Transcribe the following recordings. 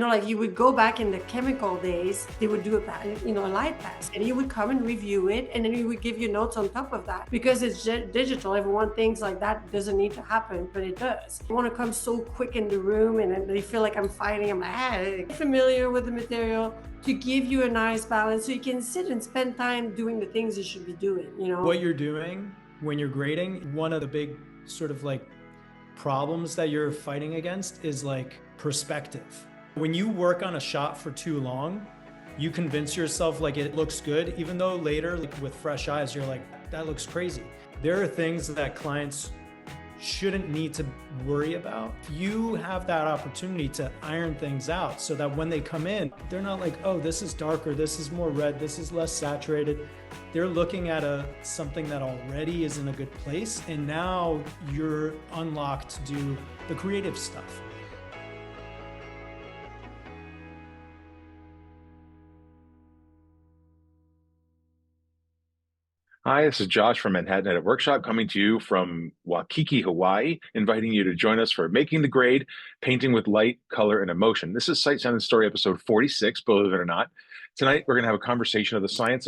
Like you would go back in the chemical days, they would do a light pass, and you would come and review it, and then you would give you notes on top of that. Because it's digital, everyone thinks like that doesn't need to happen, but it does. I want to come so quick in the room, and then they feel like I'm fighting. I'm like, familiar with the material to give you a nice balance, so you can sit and spend time doing the things you should be doing. What you're doing when you're grading, one of the big sort of like problems that you're fighting against is like perspective. When you work on a shot for too long, you convince yourself like it looks good, even though later, like with fresh eyes, you're like, that looks crazy. There are things that clients shouldn't need to worry about. You have that opportunity to iron things out so that when they come in, they're not like, oh, this is darker, this is more red, this is less saturated. They're looking at something that already is in a good place, and now you're unlocked to do the creative stuff. Hi, this is Josh from Manhattan Edit Workshop, coming to you from Waikiki, Hawaii, inviting you to join us for Making the Grade, Painting with Light, Color, and Emotion. This is Sight, Sound, and Story episode 46, believe it or not. Tonight, we're going to have a conversation of the science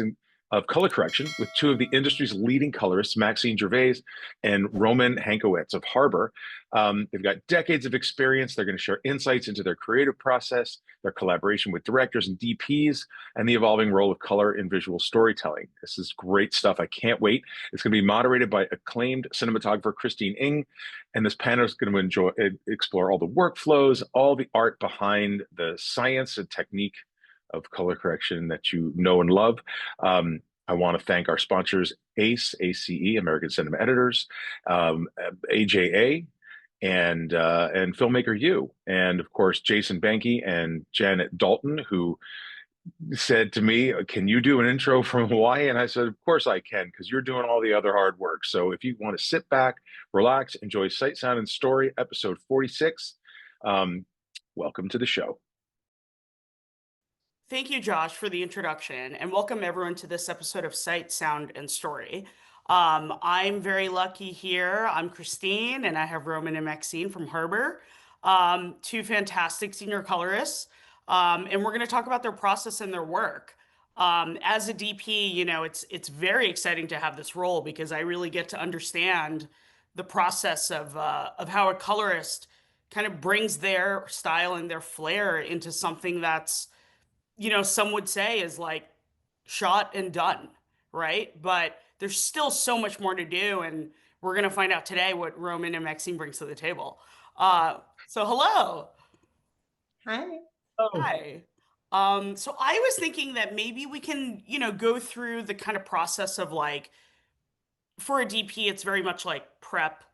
of color correction with two of the industry's leading colorists, Maxine Gervais and Roman Hankewycz of Harbor. They've got decades of experience. They're going to share insights into their creative process, their collaboration with directors and DPs, and the evolving role of color in visual storytelling. This is great stuff. I can't wait. It's going to be moderated by acclaimed cinematographer Christine Ng, and this panel is going to explore all the workflows, all the art behind the science and technique of color correction that you know and love. I want to thank our sponsors, ACE, American Cinema Editors, AJA, and Filmmaker U, and of course Jason Banky and Janet Dalton, who said to me, "Can you do an intro from Hawaii?" And I said, "Of course I can, because you're doing all the other hard work." So if you want to sit back, relax, enjoy Sight, Sound, and Story, episode 46, welcome to the show. Thank you, Josh, for the introduction, and welcome everyone to this episode of Sight, Sound, and Story. I'm very lucky here. I'm Christine, and I have Roman and Maxine from Harbor, two fantastic senior colorists, and we're going to talk about their process and their work. As a DP, it's very exciting to have this role because I really get to understand the process of how a colorist kind of brings their style and their flair into something that's, some would say is like shot and done, right? But there's still so much more to do, and we're going to find out today what Roman and Maxine brings to the table. So hello. Hi. Oh. Hi. So I was thinking that maybe we can, go through the kind of process of like, for a DP, it's very much like prep,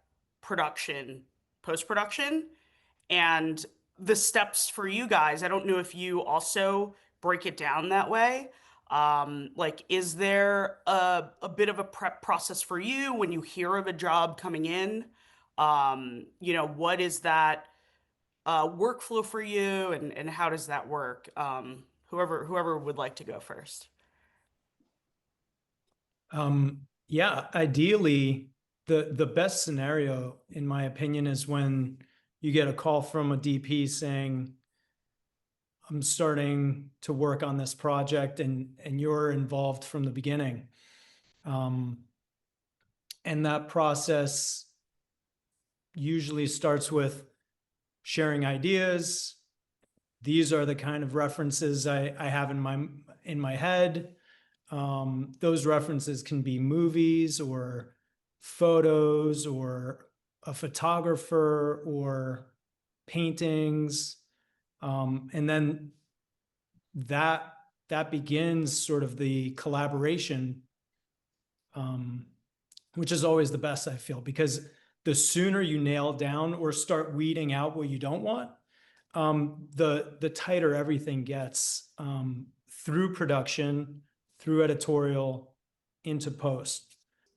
production, post-production, and the steps for you guys. I don't know if you also break it down that way. Like, is there a bit of a prep process for you when you hear of a job coming in? What is that workflow for you, and how does that work? Whoever would like to go first. Yeah, ideally, the best scenario, in my opinion, is when you get a call from a DP saying, I'm starting to work on this project, and you're involved from the beginning. And that process usually starts with sharing ideas. These are the kind of references I have in my head. Those references can be movies or photos or a photographer or paintings. And then that begins sort of the collaboration, which is always the best, I feel, because the sooner you nail down or start weeding out what you don't want, the tighter everything gets, through production, through editorial, into post.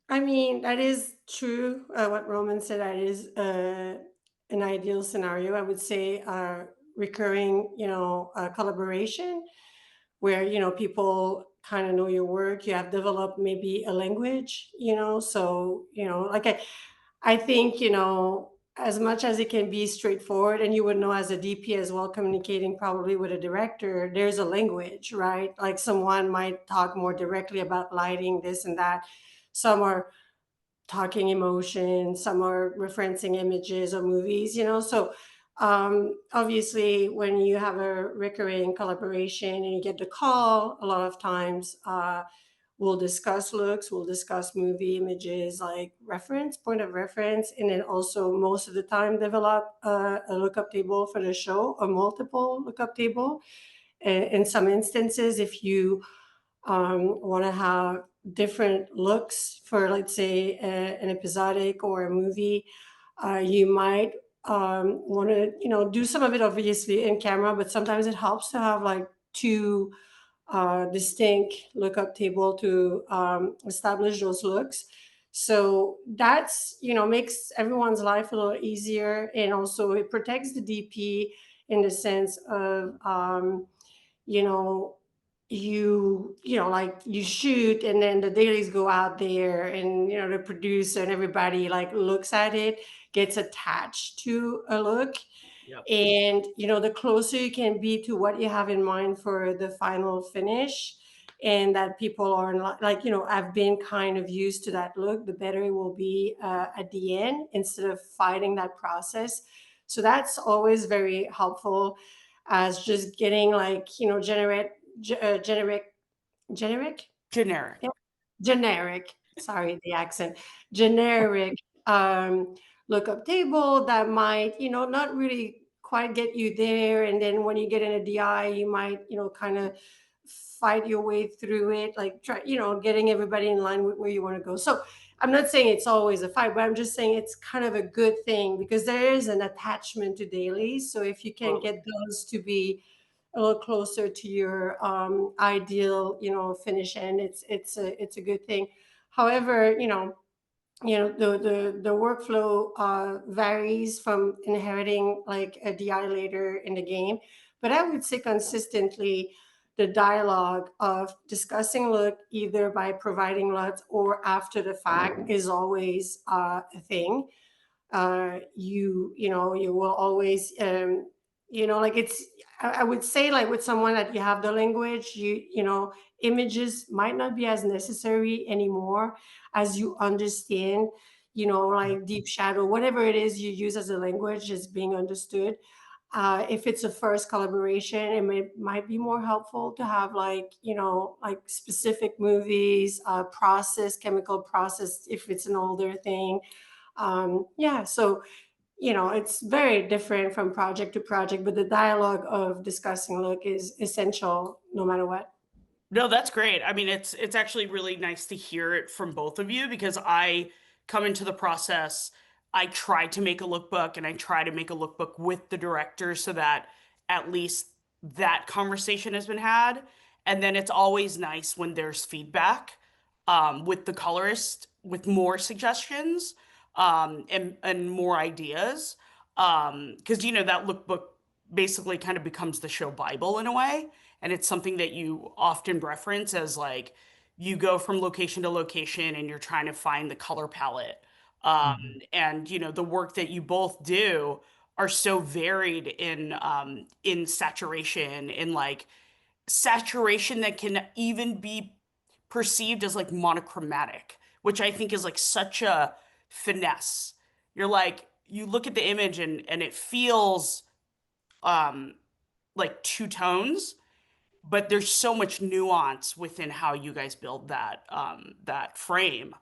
I mean, that is true. What Roman said, that is an ideal scenario. I would say recurring, collaboration where, people kind of know your work. You have developed maybe a language, so, like I think, as much as it can be straightforward, and you would know as a DP as well, communicating probably with a director, there's a language, right? Like someone might talk more directly about lighting, this and that. Some are talking emotion, some are referencing images or movies, So obviously, when you have a recurring collaboration and you get the call, a lot of times we'll discuss looks, we'll discuss movie images like reference, point of reference, and then also most of the time develop a lookup table for the show, a multiple lookup table. In some instances, if you want to have different looks for, let's say, an episodic or a movie, you might want to, do some of it obviously in camera, but sometimes it helps to have like two distinct lookup table to establish those looks. So that's, makes everyone's life a little easier. And also it protects the DP in the sense of, you know, like you shoot and then the dailies go out there and, the producer and everybody like looks at it, gets attached to a look. Yep. And, the closer you can be to what you have in mind for the final finish, and that people are like, I've been kind of used to that look, the better it will be at the end instead of fighting that process. So that's always very helpful as just getting like, generic, generic, Generic. yeah, generic. Sorry, the accent. Generic lookup table that might, not really quite get you there. And then when you get in a DI, you might, kind of fight your way through it, like try, getting everybody in line with where you want to go. So I'm not saying it's always a fight, but I'm just saying it's kind of a good thing because there is an attachment to dailies. So if you can get those to be a little closer to your ideal, finish end, it's a good thing. However, the workflow varies from inheriting like a DI later in the game, but I would say consistently the dialogue of discussing look either by providing LUTs or after the fact is always a thing. You will always like it's I would say like with someone that you have the language, images might not be as necessary anymore as you understand, like deep shadow, whatever it is you use as a language is being understood. If it's a first collaboration, might be more helpful to have like, like specific movies, chemical process, if it's an older thing. Yeah, so it's very different from project to project, but the dialogue of discussing look is essential no matter what. No, that's great. I mean, it's actually really nice to hear it from both of you because I come into the process, I try to make a lookbook and I try to make a lookbook with the director so that at least that conversation has been had. And then it's always nice when there's feedback with the colorist with more suggestions and more ideas. Because that lookbook basically kind of becomes the show Bible in a way. And it's something that you often reference as like you go from location to location and you're trying to find the color palette. And the work that you both do are so varied in saturation, in like saturation that can even be perceived as like monochromatic, which I think is like such a finesse. You're like, you look at the image and it feels like two tones, but there's so much nuance within how you guys build that frame,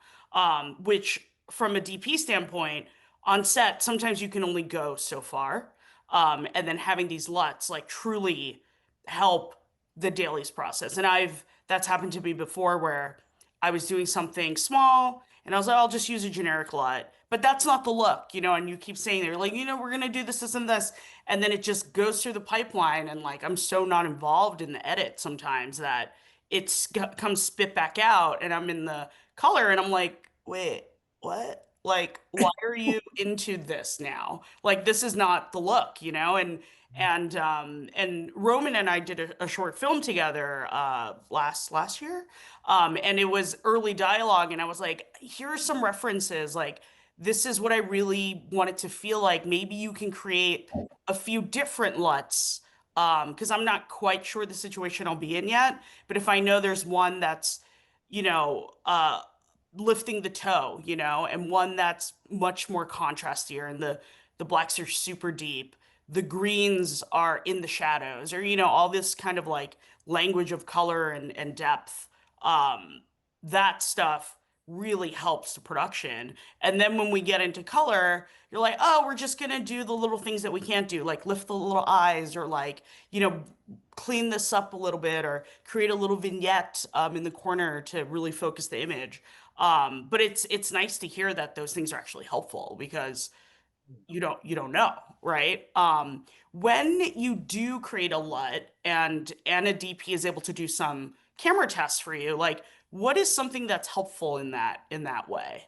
which from a DP standpoint, on set, sometimes you can only go so far. And then having these LUTs like truly help the dailies process. And that's happened to me before where I was doing something small and I was like, I'll just use a generic LUT. But that's not the look, and you keep saying they're like, we're gonna do this, this, and this. And then it just goes through the pipeline, and like I'm so not involved in the edit sometimes that comes spit back out, and I'm in the color, and I'm like, wait, what? Like, why are you into this now? Like, this is not the look, and Roman and I did a short film together last year, and it was early dialogue, and I was like, here are some references, like this is what I really want it to feel like. Maybe you can create a few different LUTs, because I'm not quite sure the situation I'll be in yet. But if I know there's one that's, you know, lifting the toe, you know, and one that's much more contrastier, and the blacks are super deep, the greens are in the shadows, or, you know, all this kind of like language of color and depth. That stuff really helps the production. And then when we get into color, you're like, oh, we're just gonna do the little things that we can't do, like lift the little eyes, or like, you know, clean this up a little bit, or create a little vignette in the corner to really focus the image. But it's nice to hear that those things are actually helpful, because you don't know, right? When you do create a LUT and a DP is able to do some camera tests for you, like what is something that's helpful in that way?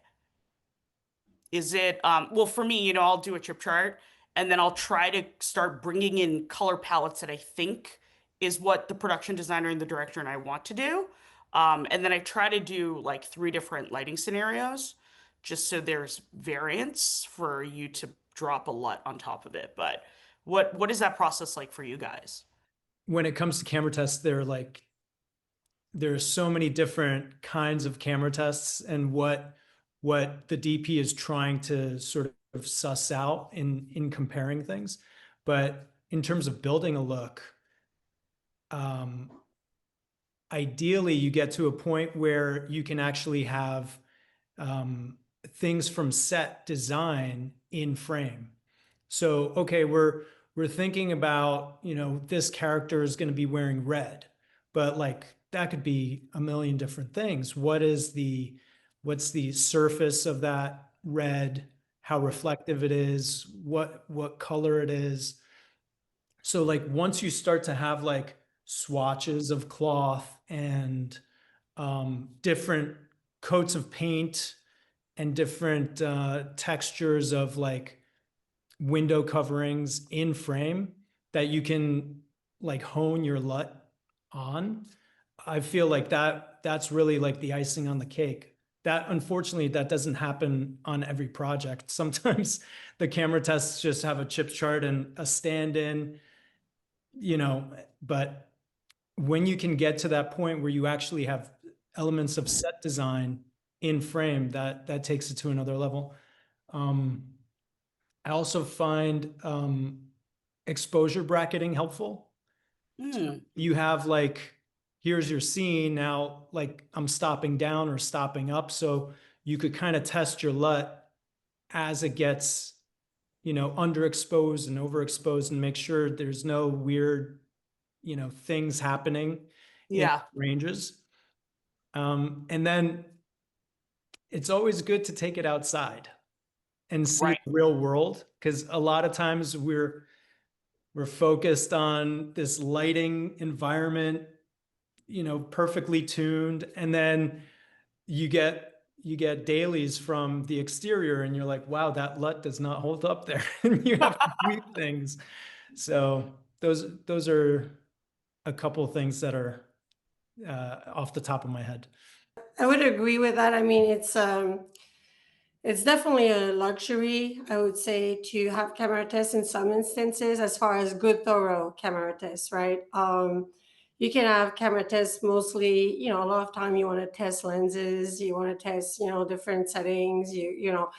Is it well, for me, you know, I'll do a chip chart, and then I'll try to start bringing in color palettes that I think is what the production designer and the director and I want to do. And then I try to do like 3 different lighting scenarios, just so there's variance for you to drop a LUT on top of it. But what is that process like for you guys? When it comes to camera tests, there's so many different kinds of camera tests, and what the DP is trying to sort of suss out in comparing things. But in terms of building a look, ideally you get to a point where you can actually have things from set design in frame. So, okay, we're thinking about, you know, this character is going to be wearing red, but like that could be a million different things. What's the surface of that red? How reflective it is? What color it is? So like once you start to have like swatches of cloth and different coats of paint and different textures of like window coverings in frame that you can like hone your LUT on, I feel like that's really like the icing on the cake. That unfortunately that doesn't happen on every project. Sometimes the camera tests just have a chip chart and a stand-in, you know, but when you can get to that point where you actually have elements of set design in frame, that takes it to another level. I also find exposure bracketing helpful. So you have like, here's your scene now, like I'm stopping down or stopping up. So you could kind of test your LUT as it gets, you know, underexposed and overexposed, and make sure there's no weird, you know, things happening in ranges. And then it's always good to take it outside and see the real world, because a lot of times we're focused on this lighting environment, you know, perfectly tuned, and then you get dailies from the exterior and you're like, wow, that LUT does not hold up there. And you have to tweak things. So those are a couple of things that are off the top of my head. I would agree with that. I mean, it's definitely a luxury, I would say, to have camera tests in some instances, as far as good, thorough camera tests, right? You can have camera tests mostly, you know, a lot of time you want to test lenses, you want to test, you know, different settings, you know,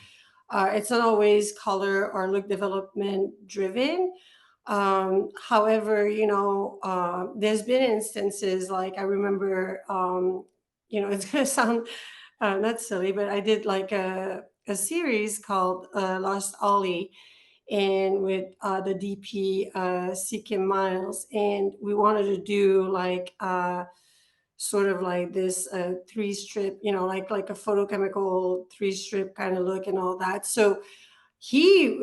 it's not always color or look development driven. However, you know, there's been instances like I remember, you know, it's going to sound not silly, but I did like a series called Lost Ollie, and with the DP CK Miles, and we wanted to do like sort of like this 3-strip, you know, like a photochemical 3-strip kind of look and all that. So he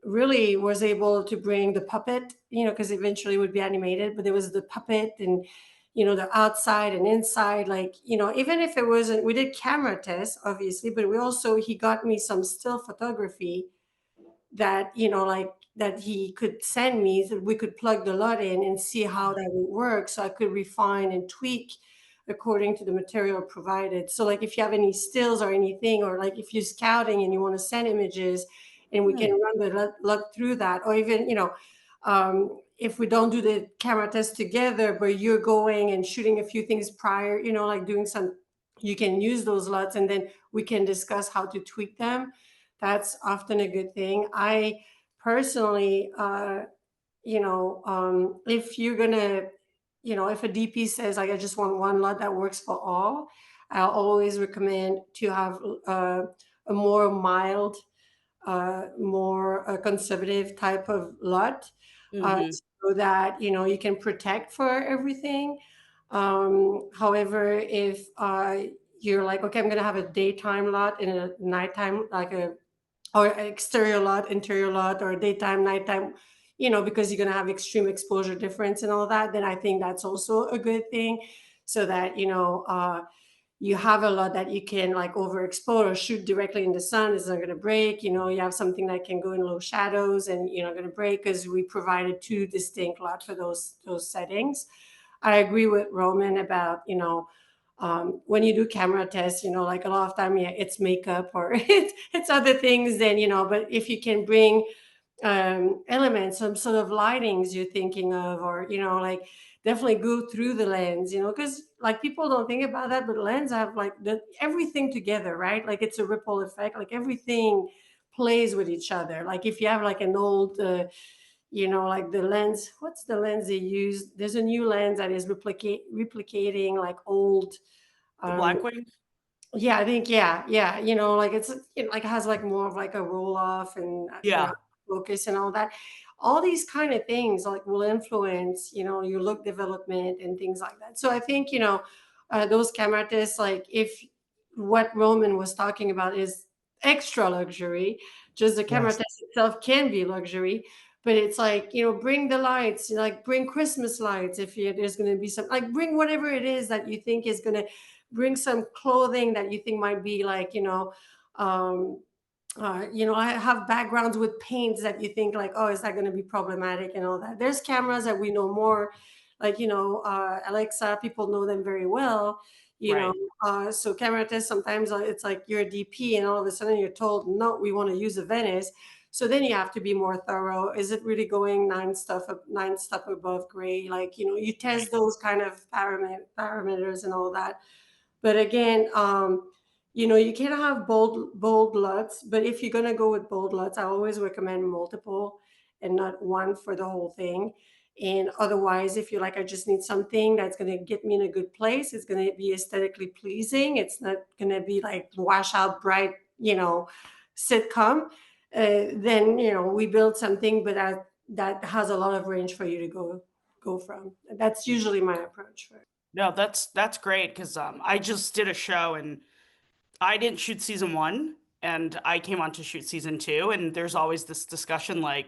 really was able to bring the puppet, you know, because eventually it would be animated, but there was the puppet and, you know, the outside and inside, like, you know, even if it wasn't, we did camera tests, obviously, but we also, he got me some still photography that, you know, like that he could send me, so we could plug the LUT in and see how that would work. So I could refine and tweak according to the material provided. So like if you have any stills or anything, or like if you're scouting and you want to send images, and we can run the look through that, or even, if we don't do the camera test together, but you're going and shooting a few things prior, like doing some, you can use those LUTs and then we can discuss how to tweak them. That's often a good thing. I personally, if you're gonna, if a DP says like, I just want one LUT that works for all, I'll always recommend to have a more mild, more conservative type of LUT, so that you can protect for everything. However, if you're like, okay, I'm gonna have a daytime LUT and a nighttime, or exterior LUT, interior LUT, or daytime, nighttime, because you're gonna have extreme exposure difference and all that, then I think that's also a good thing, so that you have a LUT that you can like overexpose or shoot directly in the sun. It's not going to break. You have something that can go in low shadows and you're not going to break, because we provided 2 distinct LUT for those settings. I agree with Roman about when you do camera tests, like a lot of time, it's makeup or it's other things. Then but if you can bring elements, some sort of lightings you're thinking of, or like definitely go through the lens, because like people don't think about that, but lens have like everything together, right? Like it's a ripple effect, like everything plays with each other. Like if you have like an old like the lens, what's the lens they use? There's a new lens that is replicating like old The Blackwing? yeah, I think, yeah. Like it's, like has like more of like a roll off and Yeah. focus and all that. All these kind of things like will influence, your look development and things like that. So I think, those camera tests, like if what Roman was talking about is extra luxury, just the camera Yes. test itself can be luxury, but it's like, bring the lights, like bring Christmas lights. If there's going to be some, like bring whatever it is that you think is going to bring, some clothing that you think might be like, I have backgrounds with paints that you think like, oh, is that going to be problematic and all that. There's cameras that we know more, like, Alexa, people know them very well, Right. so camera tests, sometimes it's like you're a DP and all of a sudden you're told, no, we want to use a Venice. So then you have to be more thorough. Is it really going 9 step above gray? Like, you test those kind of parameters and all that. But again, you can have bold LUTs, but if you're gonna go with bold LUTs, I always recommend multiple and not one for the whole thing. And otherwise, if you're like, I just need something that's gonna get me in a good place, it's gonna be aesthetically pleasing. It's not gonna be like wash out bright, sitcom. Then we build something, but that has a lot of range for you to go from. That's usually my approach for it. No, that's great, because I just did a show and I didn't shoot season 1 and I came on to shoot season 2, and there's always this discussion like,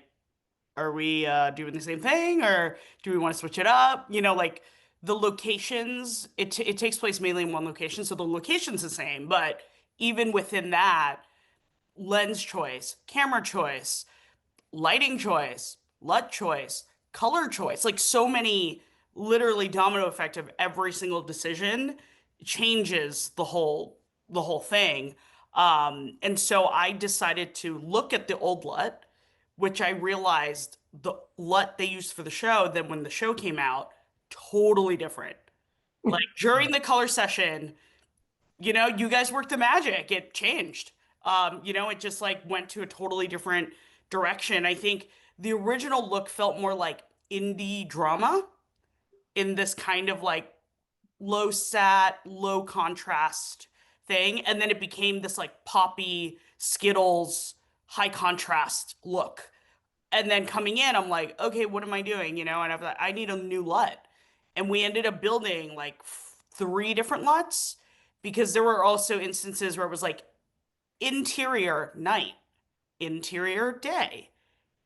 are we doing the same thing, or do we want to switch it up? Like the locations, it takes place mainly in one location, so the location's the same, but even within that, lens choice, camera choice, lighting choice, LUT choice, color choice, like so many, literally domino effect of every single decision changes the whole thing. And so I decided to look at the old LUT, which I realized the LUT they used for the show, then when the show came out, totally different. Like during the color session, you guys worked the magic. It changed. It just like went to a totally different direction. I think the original look felt more like indie drama in this kind of like low sat, low contrast thing. And then it became this like poppy Skittles high contrast look. And then coming in, I'm like, okay, what am I doing? And I thought, I need a new LUT. And we ended up building like 3 different LUTs, because there were also instances where it was like interior night, interior day,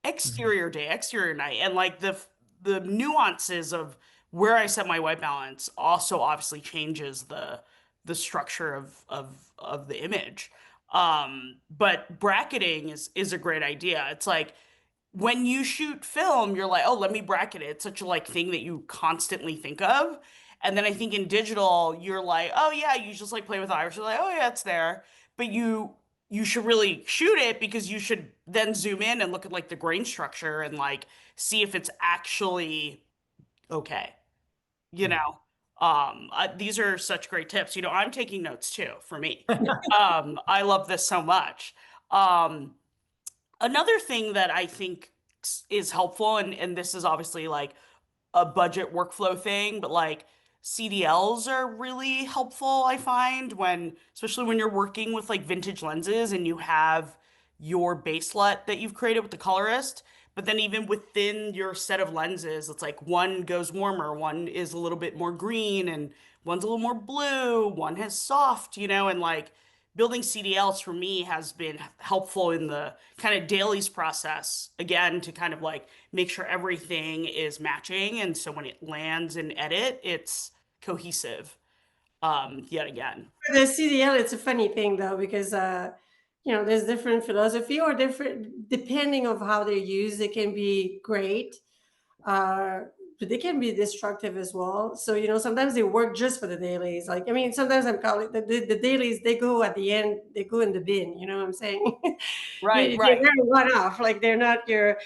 exterior night, and like the nuances of where I set my white balance also obviously changes the structure of the image. But bracketing is a great idea. It's like when you shoot film, you're like, oh, let me bracket it. It's such a like thing that you constantly think of. And then I think in digital, you're like, oh yeah, you just like play with iris. You're like, oh yeah, it's there. But you should really shoot it because you should then zoom in and look at like the grain structure and like see if it's actually okay. You Yeah. know, these are such great tips. You know, I'm taking notes too for me. I love this so much. Um, Another thing that I think is helpful, and this is obviously like a budget workflow thing, but like CDLs are really helpful, I find, when, especially when you're working with like vintage lenses and you have your base LUT that you've created with the colorist. But then even within your set of lenses, it's like one goes warmer, one is a little bit more green, and one's a little more blue, one has soft, and like building CDLs for me has been helpful in the kind of dailies process, again, to kind of like make sure everything is matching. And so when it lands in edit, it's cohesive, yet again. For the CDL, it's a funny thing though, because there's different philosophy or different depending of how they're used. It can be great, but they can be destructive as well. So sometimes they work just for the dailies. Like I mean, sometimes I'm calling the dailies. They go at the end. They go in the bin. You know what I'm saying? Right, They're right. one off. Like they're not your.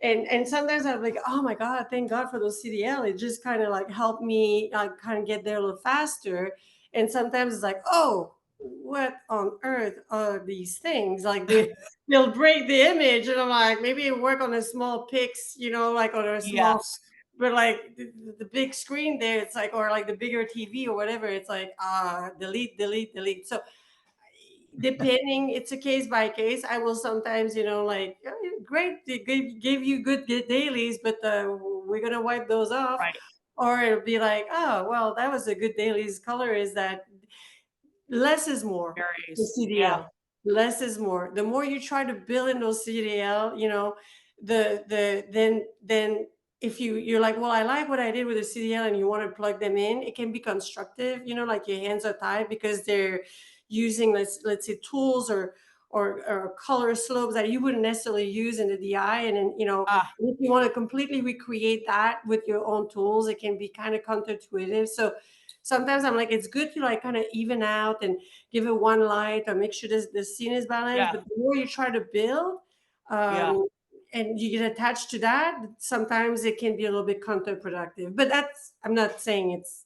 And sometimes I'm like, oh my God, thank God for those CDL. It just kind of like helped me kind of get there a little faster. And sometimes it's like, oh, what on earth are these things? Like they'll break the image. And I'm like, maybe it work on a small pics, like on a small, Yes. but like the big screen there, it's like, or like the bigger TV or whatever, it's like, delete, delete, delete. So depending, it's a case by case. I will sometimes like, great, they gave you good dailies, but we're gonna wipe those off. Right. Or it'll be like, oh well, that was a good dailies. Color is that less is more with Varies. Yeah. CDL. Less is more. The more you try to build in those CDL, then if you're like, well, I like what I did with the CDL, and you want to plug them in, it can be constructive. Like your hands are tied because they're using let's say tools or color slopes that you wouldn't necessarily use in the DI, and then Ah, if you want to completely recreate that with your own tools, it can be kind of counterintuitive. So sometimes I'm like, it's good to like kind of even out and give it one light or make sure the scene is balanced. yeah. But the more you try to build, Yeah. and you get attached to that, sometimes it can be a little bit counterproductive. But I'm not saying it's,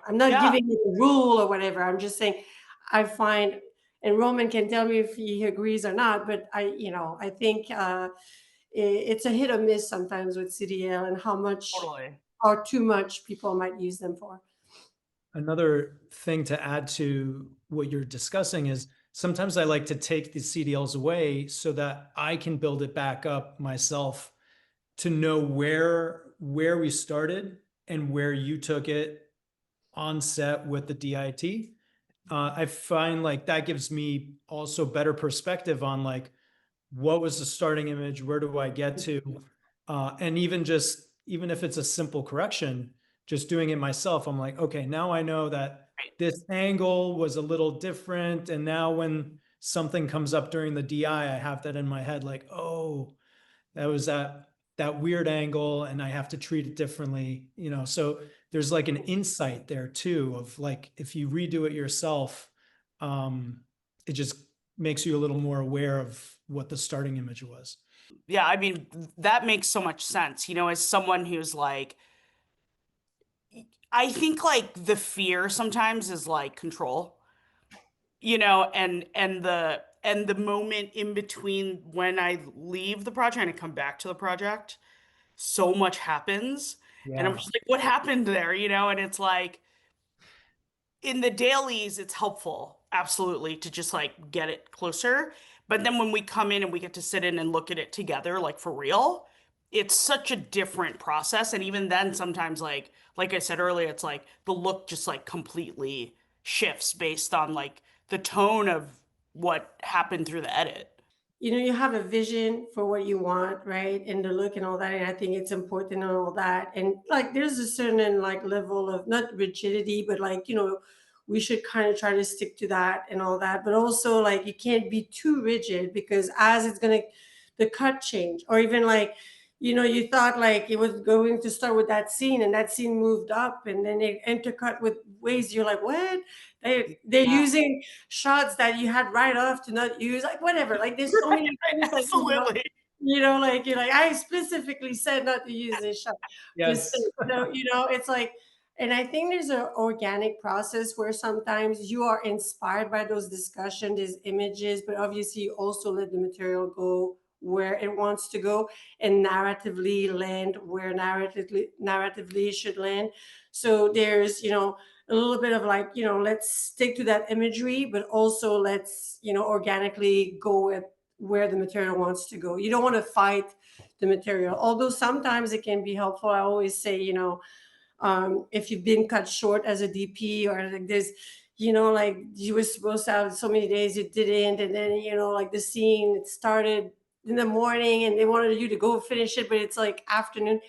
I'm not Yeah. giving you a rule or whatever. I'm just saying I find, and Roman can tell me if he agrees or not, but I think it's a hit or miss sometimes with CDL and how much Totally. or too much people might use them for. Another thing to add to what you're discussing is sometimes I like to take the CDLs away so that I can build it back up myself to know where we started and where you took it on set with the DIT. I find like that gives me also better perspective on like what was the starting image, where do I get to, and even if it's a simple correction, just doing it myself, I'm like, okay, now I know that this angle was a little different, and now when something comes up during the DI, I have that in my head, like, oh, that was that weird angle, and I have to treat it differently, so there's like an insight there too of like if you redo it yourself, it just makes you a little more aware of what the starting image was. Yeah. I mean, that makes so much sense, as someone who's like, I think like the fear sometimes is like control, and the moment in between when I leave the project and I come back to the project, so much happens. And I'm Yeah. just like, what happened there? And it's like in the dailies, it's helpful, absolutely, to just like get it closer. But then when we come in and we get to sit in and look at it together, like for real, it's such a different process. And even then, sometimes like I said earlier, it's like the look just like completely shifts based on like the tone of what happened through the edit. You have a vision for what you want, right? And the look and all that. And I think it's important and all that. And like there's a certain like level of not rigidity, but like, we should kind of try to stick to that and all that. But also like you can't be too rigid because as it's gonna the cut change, or even like you thought like it was going to start with that scene, and that scene moved up, and then it intercut with ways you're like, what? They're Yeah. using shots that you had right off to not use, like whatever. Like there's so many things that Absolutely. like you're like, I specifically said not to use this shot. This Yes. thing. So it's like, and I think there's an organic process where sometimes you are inspired by those discussions, these images, but obviously you also let the material go where it wants to go and narratively land where narratively it should land. So there's, a little bit of like, let's stick to that imagery, but also let's, organically go with where the material wants to go. You don't want to fight the material, although sometimes it can be helpful. I always say, if you've been cut short as a DP, or like this, like you were supposed to have so many days, you didn't, and then like the scene, it started in the morning and they wanted you to go finish it, but it's like afternoon.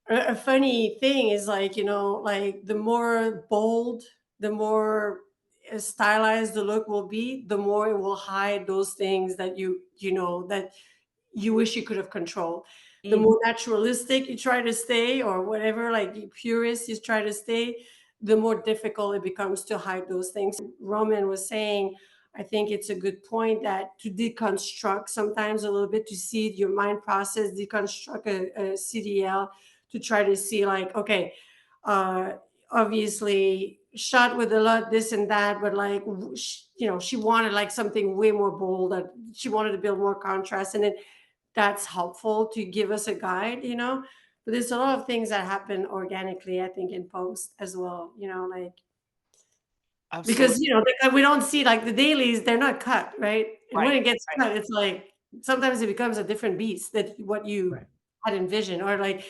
A funny thing is like, like the more bold, the more stylized the look will be, the more it will hide those things that that you wish you could have controlled. The Mhm. more naturalistic you try to stay, or whatever, like purist you try to stay, the more difficult it becomes to hide those things. Roman was saying, I think it's a good point, that to deconstruct sometimes a little bit, to see your mind process, deconstruct a CDL, to try to see like, okay, uh, obviously shot with a lot this and that, but like, she wanted like something way more bold, that she wanted to build more contrast, and then that's helpful to give us a guide, but there's a lot of things that happen organically, I think, in post as well, like, Absolutely. because we don't see like the dailies, they're not cut, right? And when Right. it gets Right. cut, it's like sometimes it becomes a different beast that what you Right. had envisioned, or like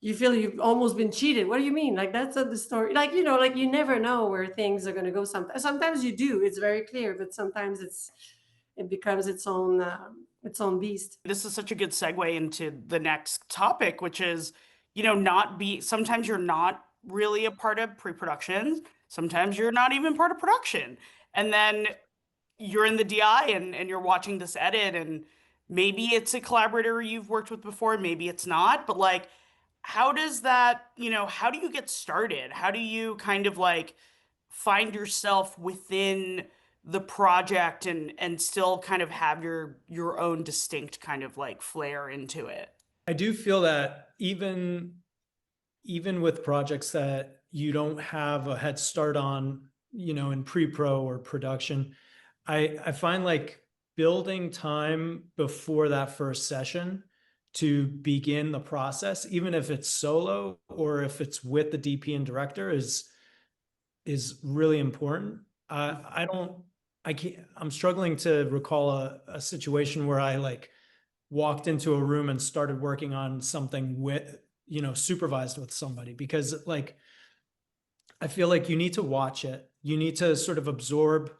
you feel you've almost been cheated. What do you mean? Like that's not the story. Like like you never know where things are going to go. Sometimes you do. It's very clear, but sometimes it becomes its own beast. This is such a good segue into the next topic, which is, sometimes you're not really a part of pre-production. Sometimes you're not even part of production. And then you're in the DI and you're watching this edit, and maybe it's a collaborator you've worked with before, maybe it's not, but like, how does that, how do you get started? How do you kind of like find yourself within the project and still kind of have your own distinct kind of like flair into it? I do feel that even with projects that you don't have a head start on, in pre-pro or production, I find like building time before that first session to begin the process, even if it's solo or if it's with the DP and director, is really important. I don't, I can't, I'm struggling to recall a situation where I like walked into a room and started working on something with, supervised with somebody, because like, I feel like you need to watch it. You need to sort of absorb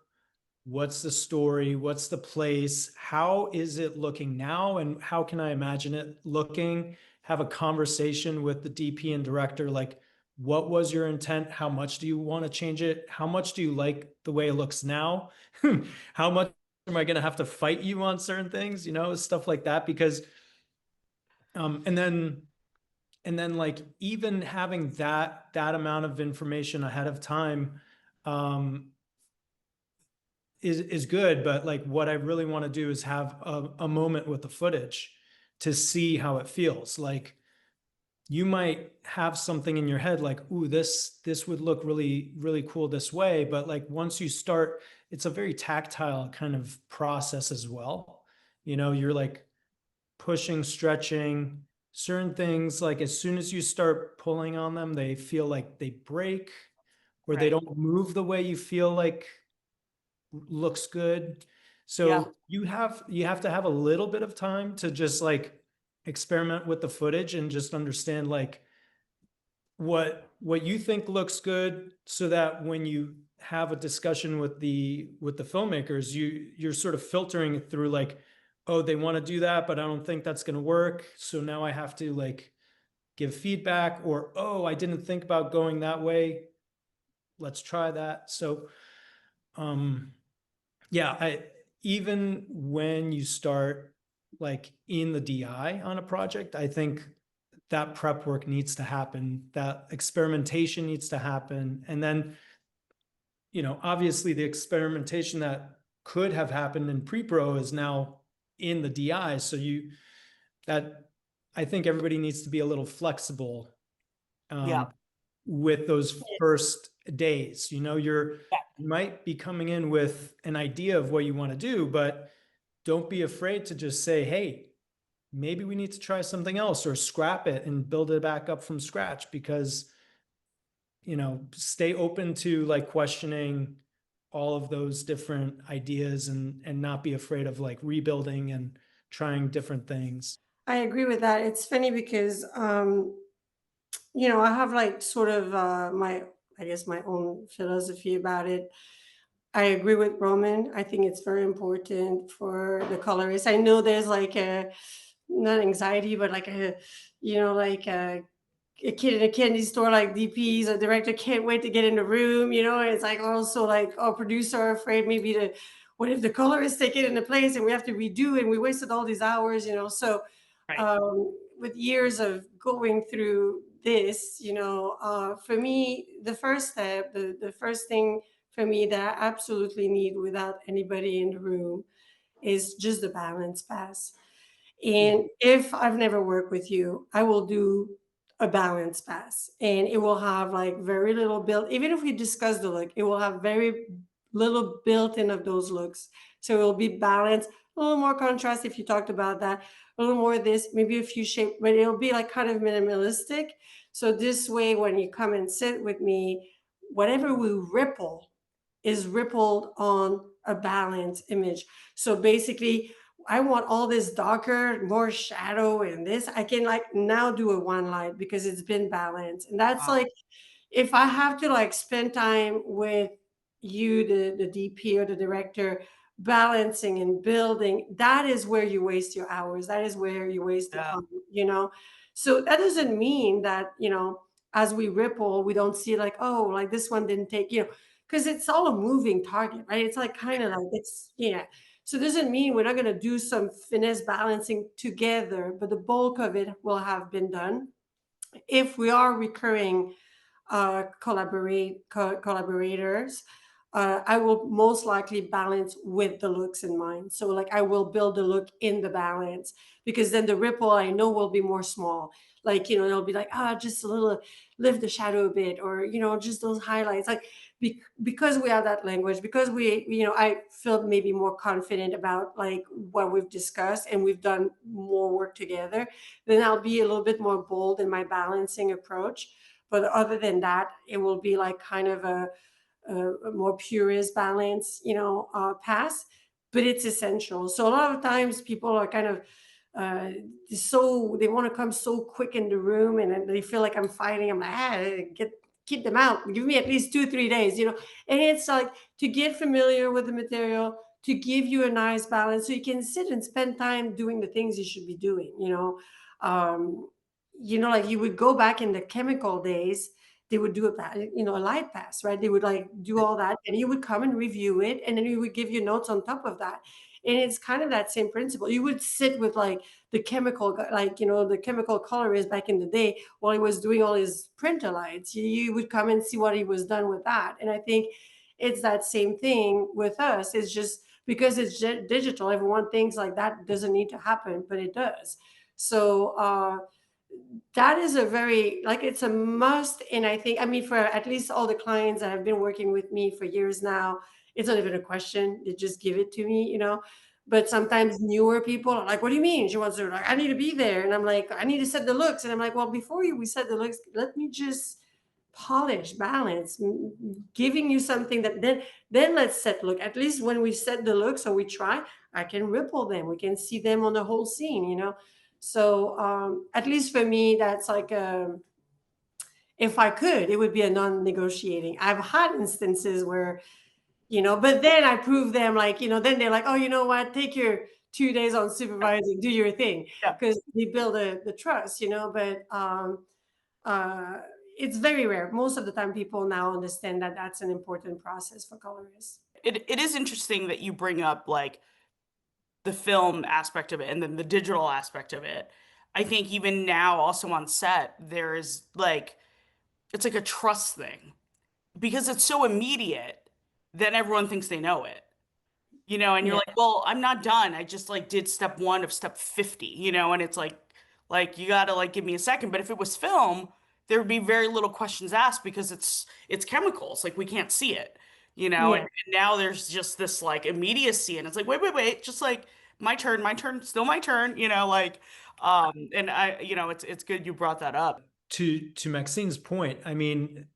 what's the story, what's the place, how is it looking now, and how can I imagine it looking? Have a conversation with the DP and director, like, what was your intent? How much do you want to change it? How much do you like the way it looks now? How much am I going to have to fight you on certain things, stuff like that? Because, and then like even having that amount of information ahead of time, um, is good, but like what I really want to do is have a moment with the footage to see how it feels. Like you might have something in your head like, ooh, this would look really, really cool this way. But like once you start, it's a very tactile kind of process as well. You're like pushing, stretching certain things. Like as soon as you start pulling on them, they feel like they break, or they Right. don't move the way you feel like looks good. Yeah. So you have to have a little bit of time to just like experiment with the footage and just understand like what you think looks good, so that when you have a discussion with the filmmakers, you're sort of filtering it through like, oh, they want to do that, but I don't think that's going to work. So now I have to like give feedback, or, oh, I didn't think about going that way. Let's try that. So, yeah, even when you start like in the DI on a project. I think that prep work needs to happen, that experimentation needs to happen. And then, obviously the experimentation that could have happened in pre-pro is now in the DI. So I think everybody needs to be a little flexible with those first days. You might be coming in with an idea of what you want to do, but don't be afraid to just say, hey, maybe we need to try something else, or scrap it and build it back up from scratch, because, stay open to like questioning all of those different ideas, and not be afraid of like rebuilding and trying different things. I agree with that. It's funny because, I have like sort of I guess my own philosophy about it. I agree with Roman. I think it's very important for the colorists. I know there's like not anxiety, but like like a kid in a candy store, like DPs, a director can't wait to get in the room, and it's like also like our producer are afraid maybe what if the colorists take it into place and we have to redo and we wasted all these hours, so Right. with years of going through this, for me, the first step, the first thing for me that I absolutely need without anybody in the room is just the balance pass. And if I've never worked with you, I will do a balance pass, and it will have like very little built, even if we discuss the look, it will have very little built in of those looks. So it will be balanced, a little more contrast if you talked about that, a little more of this, maybe a few shape, but it'll be like kind of minimalistic. So this way, when you come and sit with me, whatever we ripple is rippled on a balanced image. So basically, I want all this darker, more shadow, and this. I can like now do a one light because it's been balanced. And that's Wow. like, if I have to like spend time with you, the DP or the director, balancing and building, that is where you waste your hours. That is where you waste the Yeah. time. So that doesn't mean that, as we ripple, we don't see like, oh, like this one didn't take, because it's all a moving target, right? It's like kind of like so it doesn't mean we're not going to do some finesse balancing together, but the bulk of it will have been done. If we are recurring collaborators, I will most likely balance with the looks in mind. So like I will build the look in the balance, because then the ripple I know will be more small. Like, it'll be like, just a little, lift the shadow a bit, or, just those highlights. Like because we have that language, because I feel maybe more confident about like what we've discussed and we've done more work together, then I'll be a little bit more bold in my balancing approach. But other than that, it will be like kind of a more purist balance, pass. But it's essential. So a lot of times people are kind of so they want to come so quick in the room, and then they feel like I'm fighting. I'm like, keep them out. Give me at least 2-3 days, And it's like to get familiar with the material, to give you a nice balance, so you can sit and spend time doing the things you should be doing. Um, like you would go back in the chemical days, they would do a light pass, right? They would like do all that, and you would come and review it, and then you would give you notes on top of that. And it's kind of that same principle. You would sit with like the chemical, like, the chemical colorist back in the day while he was doing all his printer lights. You would come and see what he was done with that. And I think it's that same thing with us. It's just because it's digital, everyone thinks like that doesn't need to happen, but it does. So, that is a very like it's a must. And I think, I mean, for at least all the clients that have been working with me for years now, it's not even a question, they just give it to me. But sometimes newer people are like, what do you mean? She wants to, like, I need to be there, and I'm like, I need to set the looks, and I'm like, well, before we set the looks, let me just polish, balance, giving you something that then let's set look. At least when we set the looks, or we try, I can ripple them, we can see them on the whole scene. So at least for me, that's like if I could, it would be a non-negotiating. I've had instances where, but then I prove them, like, then they're like, oh, you know what? Take your 2 days on supervising, do your thing, Yeah. because they build the trust, But uh, it's very rare. Most of the time, people now understand that that's an important process for colorists. It is interesting that you bring up like the film aspect of it and then the digital aspect of it. I think even now also on set, there is like, it's like a trust thing because it's so immediate that everyone thinks they know it, you know, and you're Yeah. like, well, I'm not done. I just like did step 1 of step 50, you know, and it's like you gotta like give me a second. But if it was film, there would be very little questions asked because it's chemicals, like we can't see it, you know, Yeah. and now there's just this like immediacy and it's like, wait, just like my turn, still my turn, you know, like and I, you know, it's good you brought that up. To Maxine's point, I mean,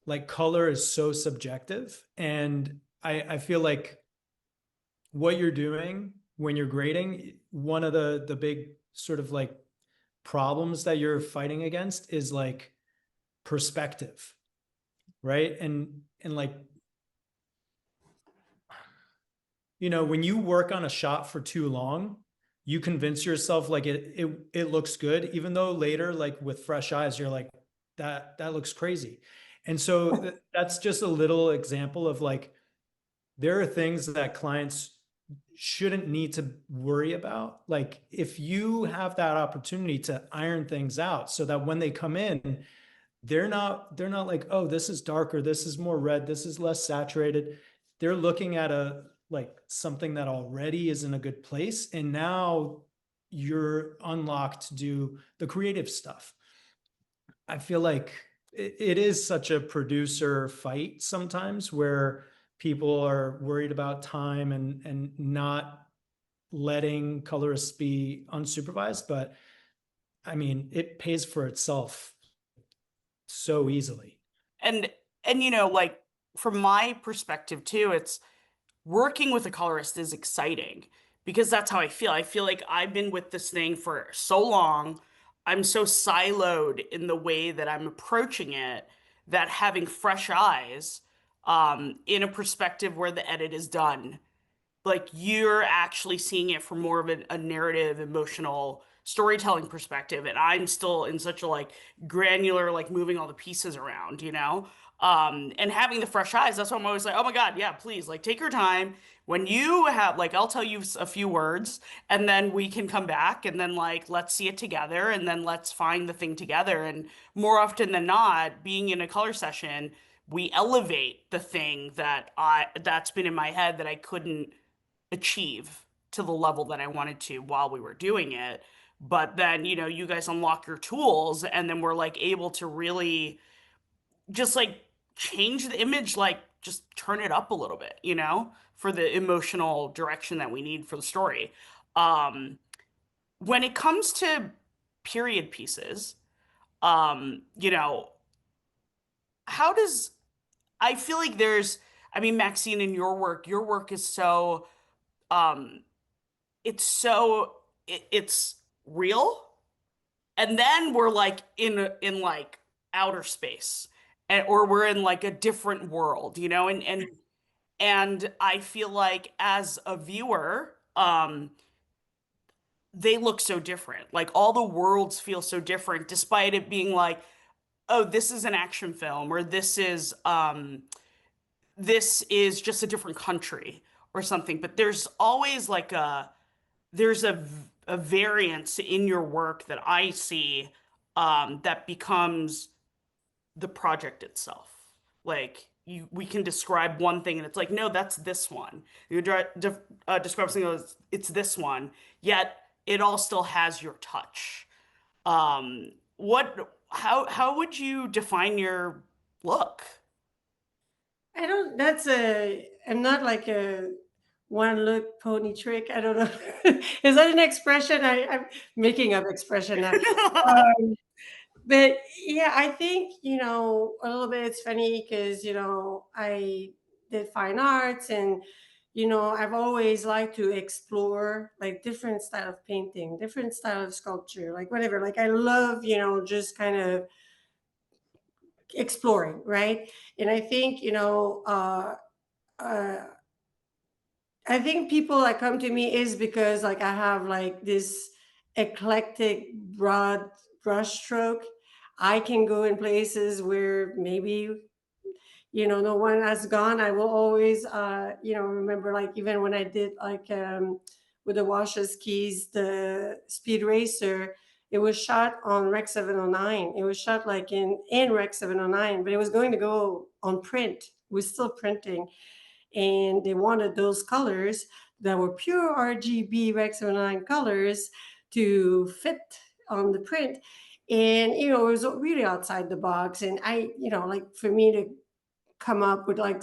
like color is so subjective, and I feel like what you're doing when you're grading, one of the big sort of like problems that you're fighting against is like perspective, right? And like, you know, when you work on a shot for too long, you convince yourself like it looks good, even though later, like with fresh eyes, you're like, that looks crazy. And so that's just a little example of like, there are things that clients shouldn't need to worry about. Like if you have that opportunity to iron things out so that when they come in, they're not like, oh, this is darker, this is more red, this is less saturated. They're looking at a like something that already is in a good place, and now you're unlocked to do the creative stuff. I feel like it is such a producer fight sometimes where people are worried about time and not letting colorists be unsupervised, but I mean, it pays for itself so easily. And and you know, like from my perspective too, it's working with a colorist is exciting because that's how I feel. I feel like I've been with this thing for so long. I'm so siloed in the way that I'm approaching it that having fresh eyes in a perspective where the edit is done, like you're actually seeing it from more of a narrative, emotional storytelling perspective, and I'm still in such a like granular, like moving all the pieces around, you know. And having the fresh eyes, that's why I'm always like, oh my God, yeah, please, like take your time. When you have, like, I'll tell you a few words, and then we can come back, and then like let's see it together, and then let's find the thing together. And more often than not, being in a color session, we elevate the thing that's been in my head that I couldn't achieve to the level that I wanted to while we were doing it. But then, you know, you guys unlock your tools and then we're like able to really just like change the image, like just turn it up a little bit, you know, for the emotional direction that we need for the story. Um, when it comes to period pieces, you know, how does I feel like I mean, Maxine, in your work is so um it's real, and then we're like in like outer space, or we're in like a different world, you know, and I feel like as a viewer they look so different, like all the worlds feel so different despite it being like, oh, this is an action film, or this is just a different country or something. But there's always like there's a variance in your work that I see that becomes the project itself. Like we can describe one thing and it's like, no, that's this one. Describe something as it's this one, yet it all still has your touch. How would you define your look? I don't, that's a, I'm not like a one look pony trick. I don't know. Is that an expression? I'm making up expression now. Um, but yeah, I think, a little bit it's funny because, I did fine arts and, I've always liked to explore like different style of painting, different style of sculpture, like whatever. Like I love, just kind of exploring, right? And I think, uh, I think people that come to me is because like I have like this eclectic broad brushstroke. I can go in places where maybe no one has gone. I will always, remember, like, even when I did, like, with the Washes Keys, the Speed Racer, it was shot on Rec 709. It was shot like in Rec 709, but it was going to go on print. We're still printing, and they wanted those colors that were pure RGB Rec 709 colors to fit on the print. And it was really outside the box. And like, for me to come up with, like,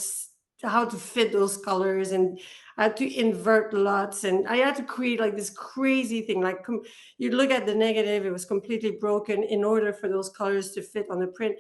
how to fit those colors, and I had to invert LUTs, and I had to create, like, this crazy thing. Like, you look at the negative, it was completely broken in order for those colors to fit on the print.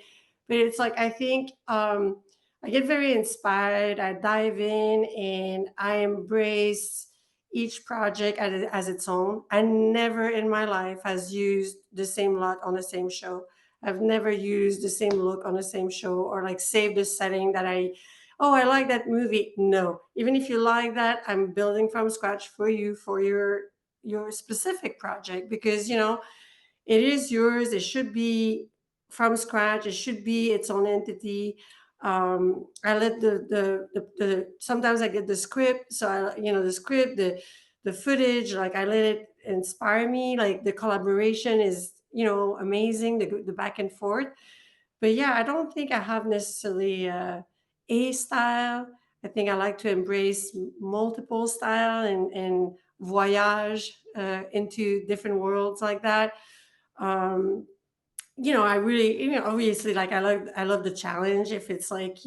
But it's like, I think, I get very inspired. I dive in and I embrace each project as its own. I never in my life has used the same LUT on the same show. I've never used the same look on the same show, or like saved the setting that I like that movie. No, even if you like that, I'm building from scratch for you for your specific project, because it is yours. It should be from scratch. It should be its own entity. I let the sometimes I get the script, so the script, the footage, like, I let it inspire me. Like, the collaboration is amazing, the back and forth. But yeah, I don't think I have necessarily a style. I think I like to embrace multiple style, and voyage into different worlds like that. um I really, obviously, like, I love the challenge. If it's like,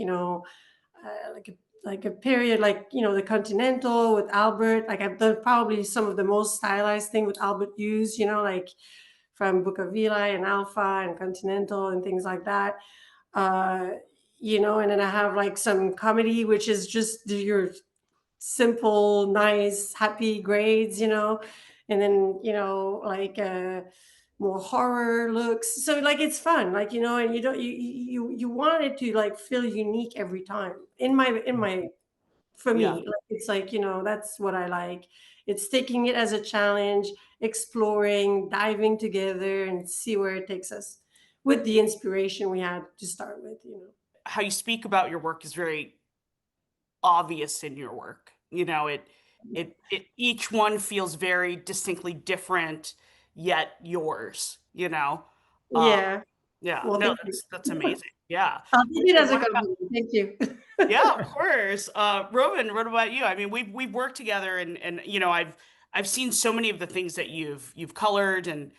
like a period, like, the Continental with Albert, like, I've done probably some of the most stylized thing with Albert Hughes, like, from Book of Eli and Alpha and Continental and things like that. uh and then I have, like, some comedy, which is just your simple, nice, happy grades, and then, like, more horror looks. So, like, it's fun, like, and you don't you want it to, like, feel unique every time. In my For Yeah. me, like, it's like, that's what I like. It's taking it as a challenge, exploring, diving together, and see where it takes us with the inspiration we had to start with. How you speak about your work is very obvious in your work. It each one feels very distinctly different, yet yours, Uh, Yeah. yeah, Well, no, thank you. that's amazing. Yeah. I'll take it And as a what about, compliment. Thank you. yeah, of course. Roman, what about you? I mean, we've worked together, and I've seen so many of the things that you've colored, and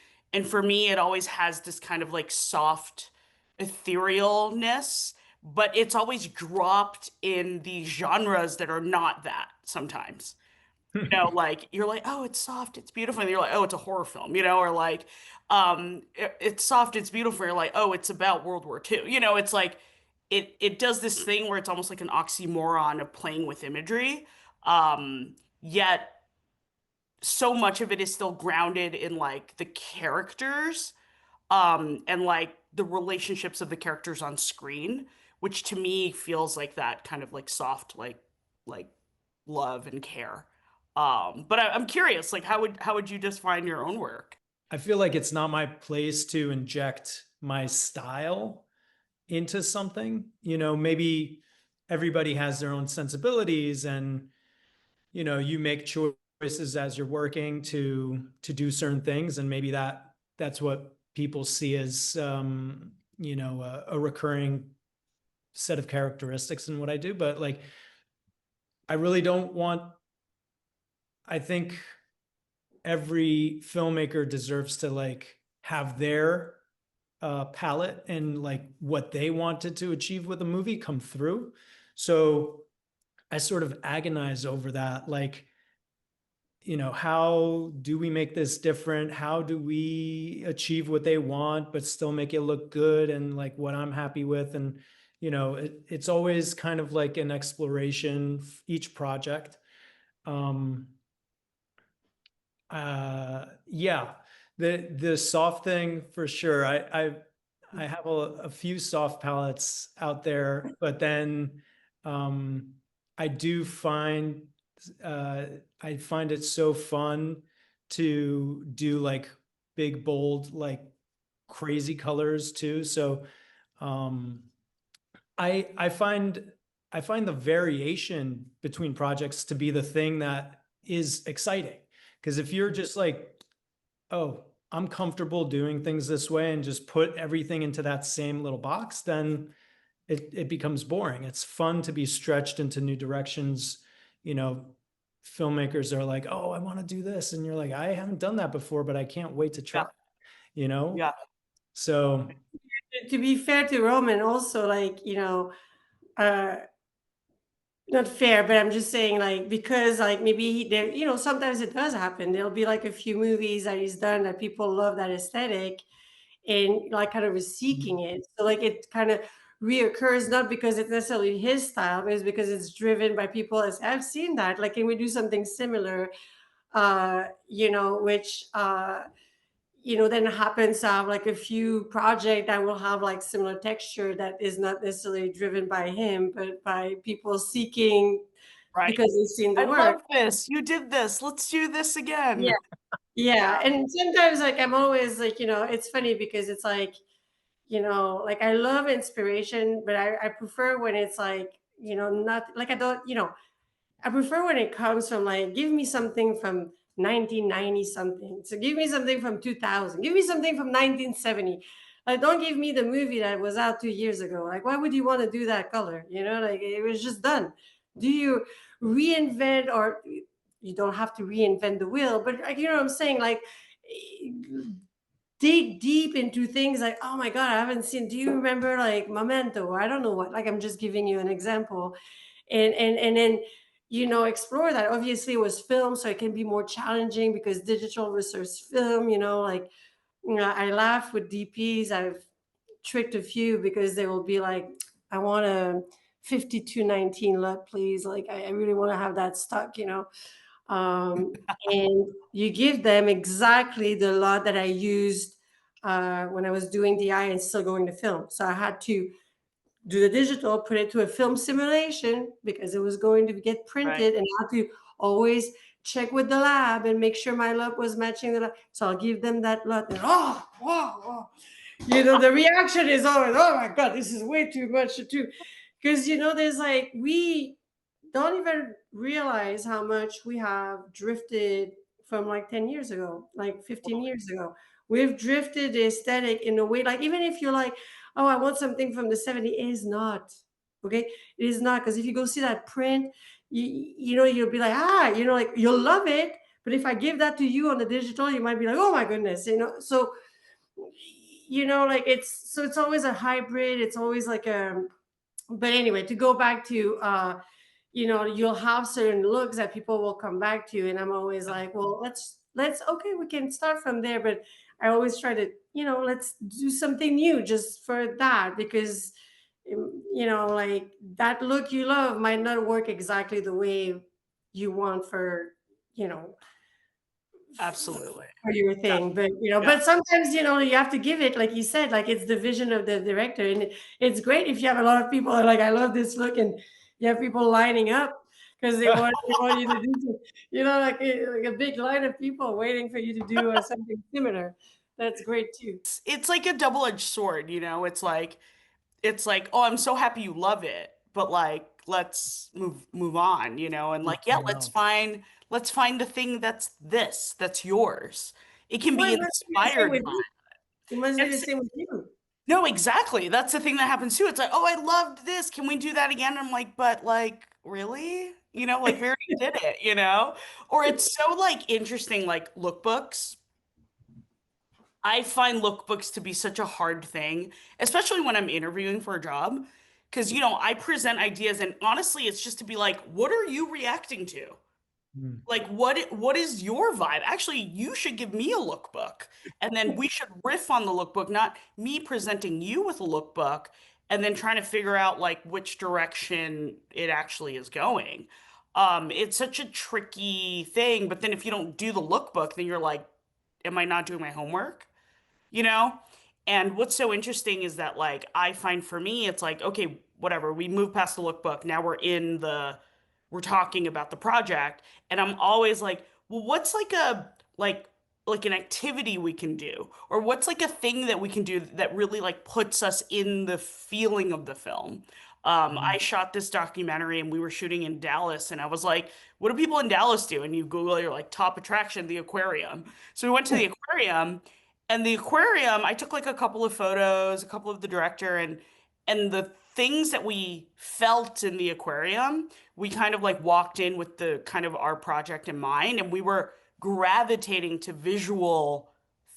for me it always has this kind of like soft etherealness, but it's always dropped in these genres that are not that sometimes. Like, you're like, oh, it's soft, it's beautiful, and you're like, oh, it's a horror film, or like, it's soft, it's beautiful, and you're like, oh, it's about World War II. It's like it does this thing where it's almost like an oxymoron of playing with imagery, yet so much of it is still grounded in like the characters, and like the relationships of the characters on screen, which to me feels like that kind of like soft, like love and care. But I'm curious, like, how would you define your own work? I feel like it's not my place to inject my style into something. Maybe everybody has their own sensibilities, and you make choices as you're working to do certain things, and maybe that's what people see as a recurring set of characteristics in what I do. But like, I really don't want, I think every filmmaker deserves to like have their palette and like what they wanted to achieve with a movie come through. So I sort of agonize over that. Like, how do we make this different? How do we achieve what they want, but still make it look good and like what I'm happy with? And, it's always kind of like an exploration, each project. Yeah, the soft thing for sure. I have a few soft palettes out there, but then I do find uh, I find it so fun to do like big, bold, like crazy colors too. So um, I find the variation between projects to be the thing that is exciting. Because if you're just like, oh, I'm comfortable doing things this way and just put everything into that same little box, then it becomes boring. It's fun to be stretched into new directions. You know, filmmakers are like, oh, I want to do this. And you're like, I haven't done that before, but I can't wait to try, you know? Yeah. So To be fair to Roman, also, like, uh, not fair, but I'm just saying, like, because like maybe there, sometimes it does happen. There'll be like a few movies that he's done that people love that aesthetic, and like kind of is seeking it. So like it kind of reoccurs, not because it's necessarily his style, but it's because it's driven by people. As I've seen that, like, can we do something similar? Which then happens to have like a few project that will have like similar texture that is not necessarily driven by him, but by people seeking Right. because they've seen the I work. love this. You did this. Let's do this again. Yeah. Yeah. And sometimes like I'm always like, it's funny because it's like, like I love inspiration, but I prefer when it's like, not like I don't, I prefer when it comes from like, give me something from 1990 something. So give me something from 2000. Give me something from 1970. Like, don't give me the movie that was out 2 years ago. Like, why would you want to do that color? Like it was just done. Do you reinvent, or you don't have to reinvent the wheel, but like, you know what I'm saying? Like, dig deep into things like, oh my God, I haven't seen, do you remember like Memento? I don't know what, like, I'm just giving you an example. And then explore that. Obviously it was film, so it can be more challenging because digital versus film, like, I laugh with DPs. I've tricked a few because they will be like, I want a 5219 LUT, please, like I really want to have that stuck, um, and you give them exactly the LUT that I used when I was doing DI and still going to film. So I had to do the digital, put it to a film simulation because it was going to get printed, and I had to always check with the lab and make sure my LUT was matching the LUT. So I'll give them that LUT, and oh, wow, wow. The reaction is always, oh my God, this is way too much to do. Because, there's like, we don't even realize how much we have drifted from like 10 years ago, like 15 years ago. We've drifted the aesthetic in a way, like, even if you're like, oh, I want something from the 70s, it is not. Okay. It is not. Because if you go see that print, you'll be like, like, you'll love it. But if I give that to you on the digital, you might be like, oh my goodness, so, like it's always a hybrid. It's always like but anyway, to go back to, you'll have certain looks that people will come back to. And I'm always like, well, okay, we can start from there. But I always try to, let's do something new just for that, because, like that look you love might not work exactly the way you want for, Absolutely. for your thing. But but sometimes you have to give it, like you said, like it's the vision of the director. And it's great if you have a lot of people like, I love this look, and you have people lining up because they want you to do, like a big line of people waiting for you to do something similar. That's great too. It's like a double-edged sword, it's like, oh, I'm so happy you love it, but like, let's move on, and like, yeah, let's find the thing that's yours. It can be Well, it must be the same inspired with by you. It must be the same with you. No, exactly. That's the thing that happens too. It's like, oh, I loved this. Can we do that again? I'm like, but like, really? Like we already did it, Or it's so like interesting, like lookbooks. I find lookbooks to be such a hard thing, especially when I'm interviewing for a job. Because, I present ideas, and honestly, it's just to be like, what are you reacting to? Like, what is your vibe? Actually, you should give me a lookbook, and then we should riff on the lookbook, not me presenting you with a lookbook and then trying to figure out like which direction it actually is going. It's such a tricky thing, but then if you don't do the lookbook, then you're like, am I not doing my homework? you know? And what's so interesting is that, like, I find for me, it's like, okay, whatever, we move past the lookbook. Now we're talking about the project. And I'm always like, well, what's like a, like, like an activity we can do, or what's like a thing that we can do that really like puts us in the feeling of the film. I shot this documentary and we were shooting in Dallas, and I was like, what do people in Dallas do? And you Google your like top attraction, the aquarium. So we went to the aquarium, and the aquarium, I took like a couple of photos, a couple of the director, and the things that we felt in the aquarium, we kind of like walked in with the kind of our project in mind, and we were gravitating to visual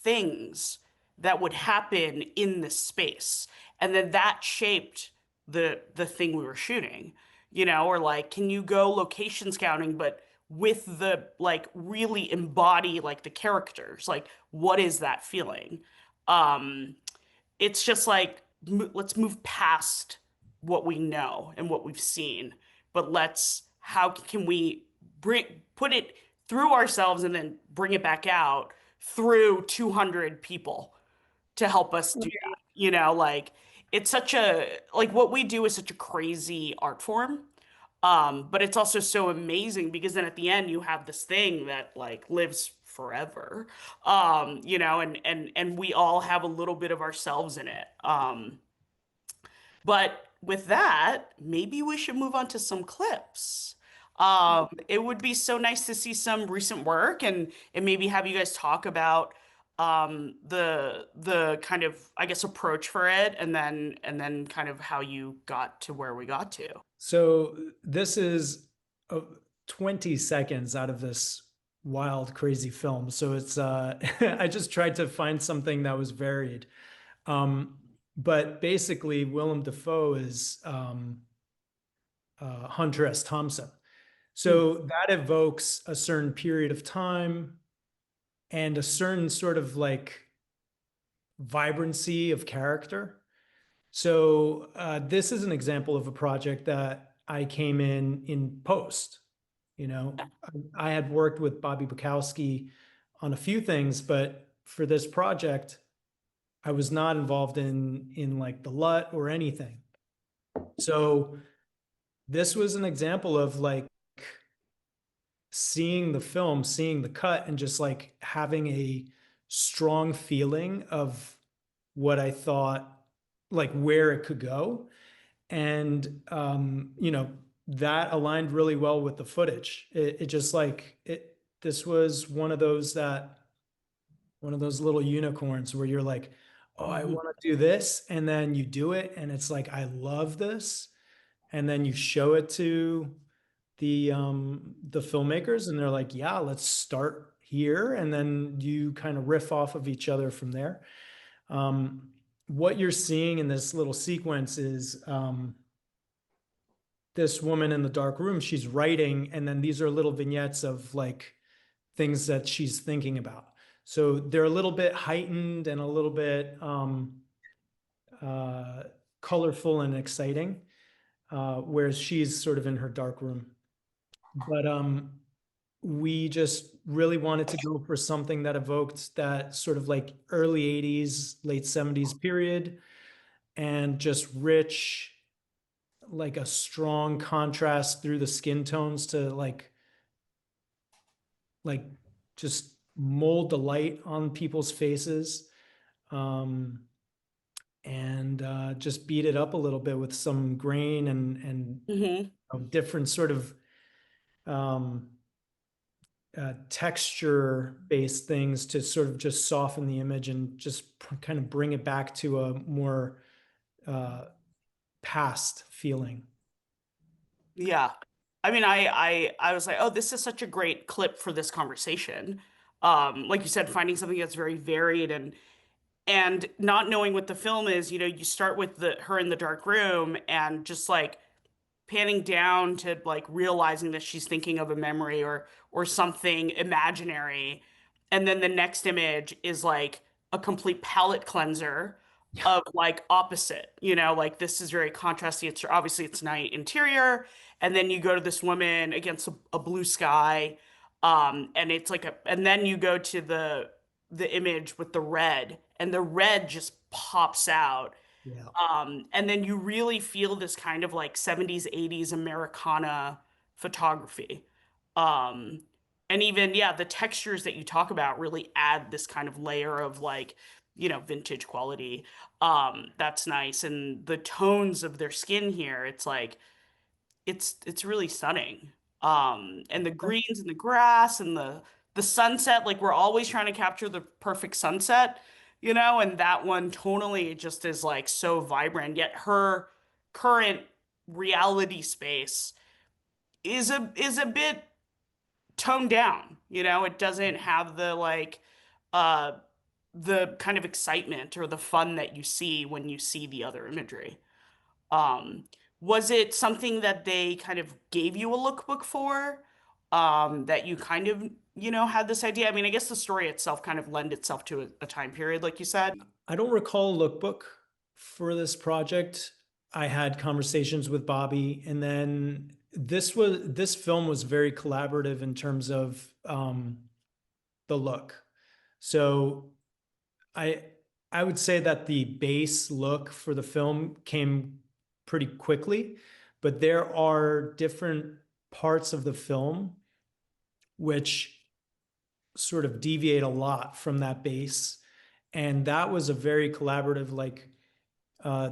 things that would happen in this space. And then that shaped the thing we were shooting, or like, can you go location scouting, but with the like really embody like the characters? Like, what is that feeling? Um, it's just like let's move past what we know and what we've seen, but how can we put it through ourselves and then bring it back out through 200 people to help us do that? Like it's such a like what we do is such a crazy art form. But it's also so amazing because then at the end you have this thing that like lives forever. And we all have a little bit of ourselves in it. But with that, maybe we should move on to some clips. It would be so nice to see some recent work and maybe have you guys talk about the kind of I guess approach for it, and then kind of how you got to where we got to. So this is 20 seconds out of this wild, crazy film. So it's I just tried to find something that was varied. But basically, Willem Dafoe is Hunter S. Thompson. So that evokes a certain period of time and a certain sort of like vibrancy of character. So this is an example of a project that I came in post. I had worked with Bobby Bukowski on a few things, but for this project, I was not involved in like the LUT or anything. So this was an example of like seeing the film, seeing the cut, and just like having a strong feeling of what I thought, like where it could go. And, that aligned really well with the footage. It just like this was one of those little unicorns where you're like, oh, I want to do this. And then you do it. And it's like, I love this. And then you show it to the filmmakers and they're like, yeah, let's start here. And then you kind of riff off of each other from there. What you're seeing in this little sequence is this woman in the dark room, she's writing, and then these are little vignettes of like things that she's thinking about. So they're a little bit heightened and a little bit colorful and exciting, whereas she's sort of in her dark room. But we just really wanted to go for something that evoked that sort of like early 80s, late 70s period, and just rich, like a strong contrast through the skin tones to like just mold the light on people's faces, and just beat it up a little bit with some grain and different sort of texture based things to sort of just soften the image and just kind of bring it back to a more past feeling. Yeah. I mean, I was like, oh, this is such a great clip for this conversation. Like you said, finding something that's very varied and not knowing what the film is, you start with her in the dark room and just like panning down to like realizing that she's thinking of a memory or something imaginary. And then the next image is like a complete palette cleanser of like opposite, like this is very contrasty. It's night interior. And then you go to this woman against a blue sky. And it's like and then you go to the image with the red, and the red just pops out. Yeah. And then you really feel this kind of like 70s, 80s Americana photography. Um, And even, yeah, the textures that you talk about really add this kind of layer of like, vintage quality. That's nice. And the tones of their skin here, it's like it's really stunning. And the greens and the grass and the sunset, like we're always trying to capture the perfect sunset, and that one tonally just is like so vibrant, yet her current reality space is a bit toned down. It doesn't have the like uh the kind of excitement or the fun that you see when you see the other imagery. Um, was it something that they kind of gave you a lookbook for? That you kind of, had this idea? I mean, I guess the story itself kind of lend itself to a time period, like you said. I don't recall a lookbook for this project. I had conversations with Bobby, and then this film was very collaborative in terms of the look. So I I would say that the base look for the film came pretty quickly, but there are different parts of the film which sort of deviate a lot from that base. And that was a very collaborative, like uh,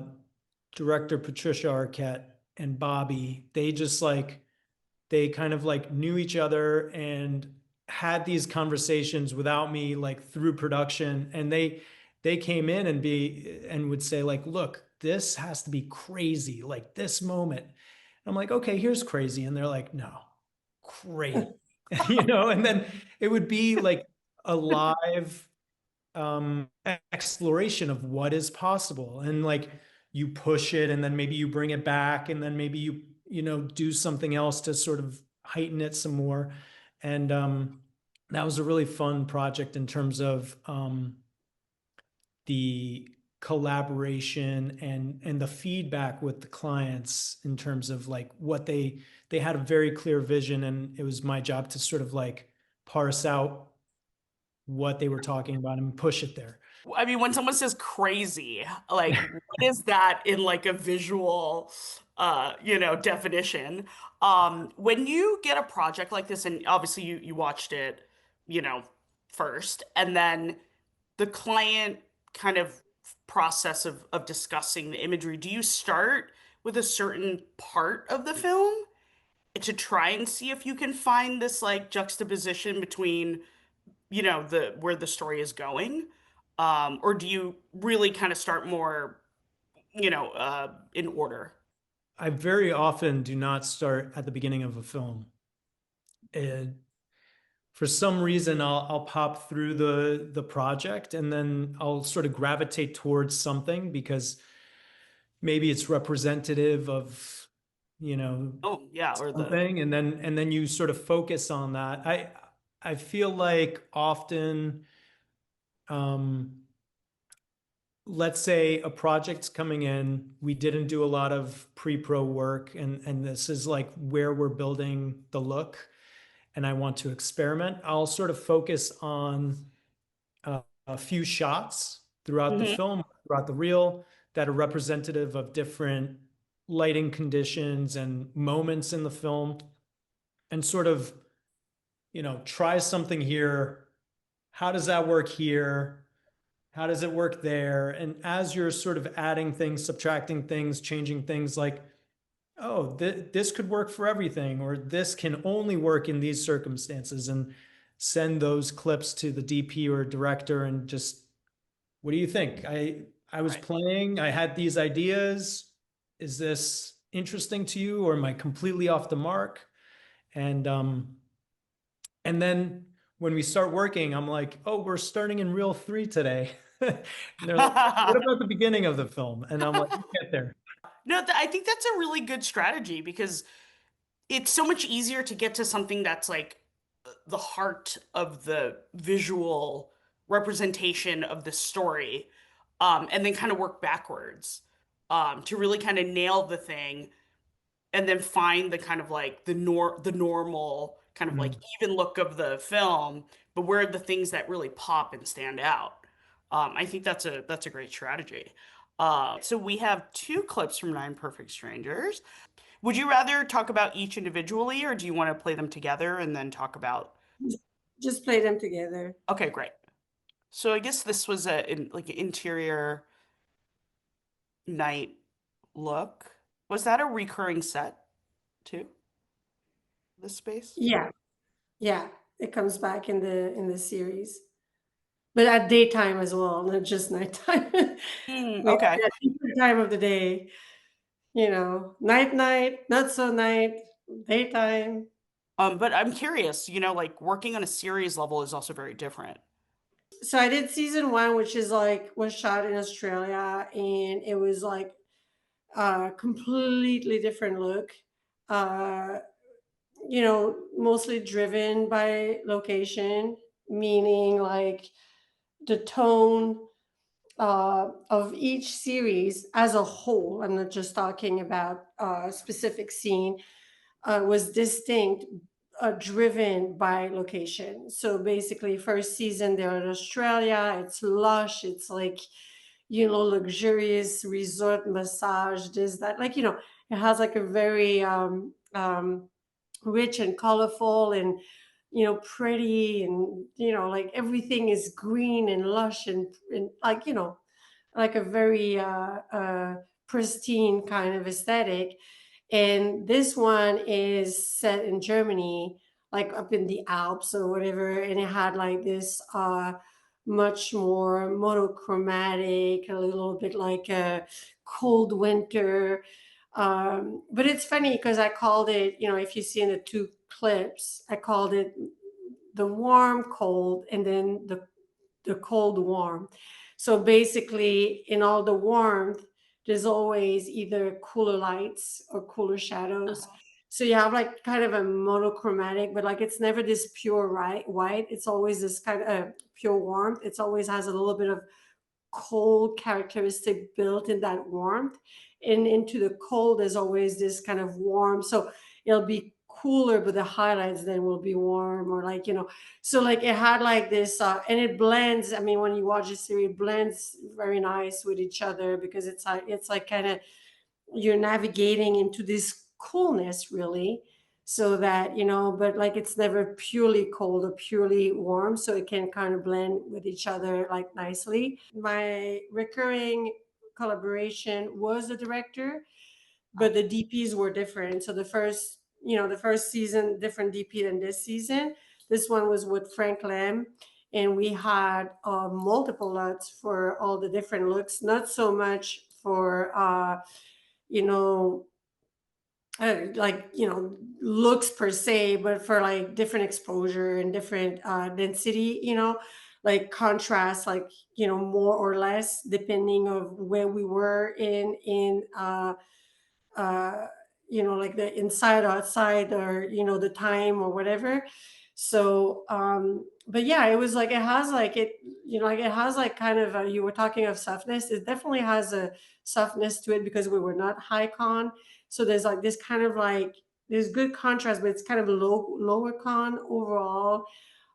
director Patricia Arquette and Bobby. They kind of like knew each other and had these conversations without me, like through production. And they came in and would say like, look, this has to be crazy, like this moment. I'm like, okay, here's crazy. And they're like, no, crazy. And then it would be like a live exploration of what is possible. And like you push it and then maybe you bring it back and then maybe you do something else to sort of heighten it some more. And that was a really fun project in terms of the collaboration and the feedback with the clients in terms of like what they had a very clear vision, and it was my job to sort of like parse out what they were talking about and push it there. I mean, when someone says crazy, like what is that in like a visual definition? When you get a project like this, and obviously you watched it, you know, first, and then the client kind of process of discussing the imagery, do you start with a certain part of the film to try and see if you can find this like juxtaposition between the where the story is going, or do you really kind of start more in order? I very often do not start at the beginning of a film. And for some reason, I'll pop through the project and then I'll sort of gravitate towards something because maybe it's representative of Oh yeah, or the something, and then you sort of focus on that. I feel like often, um, let's say a project's coming in, we didn't do a lot of pre-pro work, and this is like where we're building the look, and I want to experiment. I'll sort of focus on a few shots throughout the Mhm. film, throughout the reel, that are representative of different lighting conditions and moments in the film, and sort of try something here. How does that work here? How does it work there? And as you're sort of adding things, subtracting things, changing things, like, oh, this could work for everything, or this can only work in these circumstances, and send those clips to the DP or director and just, what do you think? I was Right. playing, I had these ideas. Is this interesting to you, or am I completely off the mark? And then when we start working, I'm like, oh, we're starting in reel 3 today. And they're like, what about the beginning of the film? And I'm like, we'll get there. No, I think that's a really good strategy because it's so much easier to get to something that's like the heart of the visual representation of the story, and then kind of work backwards, to really kind of nail the thing, and then find the kind of like the normal kind of like Mm. even look of the film, but where are the things that really pop and stand out. I think that's a great strategy. So we have two clips from Nine Perfect Strangers. Would you rather talk about each individually, or do you want to play them together and then talk about Just play them together. Okay, great. So I guess this was like an interior night look. Was that a recurring set too? This space? Yeah, yeah. It comes back in the series, but at daytime as well, not just nighttime. We have Okay. that different time of the day. Night, not so night, daytime. But I'm curious, like working on a series level is also very different. So I did season one, which is like was shot in Australia, and it was like a completely different look. Uh, Mostly driven by location, meaning like the tone of each series as a whole. I'm not just talking about a specific scene. Was distinct, driven by location. So basically, first season they're in Australia. It's lush. It's like, luxurious resort massage. This that it has like a very rich and colorful and pretty, and like everything is green and lush, and like like a very pristine kind of aesthetic. And this one is set in Germany, like up in the Alps or whatever, and it had like this much more monochromatic, a little bit like a cold winter. But it's funny because I called it, if you see in the two clips, I called it the warm cold, and then the cold warm. So basically, in all the warmth, there's always either cooler lights or cooler shadows. So you have like kind of a monochromatic, but like it's never this pure white. It's always this kind of pure warmth. It's always has a little bit of cold characteristic built in that warmth. And into the cold, there's always this kind of warm. So it'll be cooler, but the highlights then will be warm, or like, so like it had like this, and it blends. I mean, when you watch a series, it blends very nice with each other because it's like kind of you're navigating into this coolness really, so that but like it's never purely cold or purely warm, so it can kind of blend with each other like nicely. My recurring collaboration was the director, but the DPs were different. So the first season, different DP than this season. This one was with Frank Lam, and we had multiple LUTs for all the different looks. Not so much for you know like looks per se, but for like different exposure and different density, like contrast, like more or less depending of where we were in uh like the inside, outside, or the time or whatever. So but yeah, it was like it has like it like it has like kind of you were talking of softness. It definitely has a softness to it because we were not high con. So there's like this kind of like there's good contrast, but it's kind of lower con overall.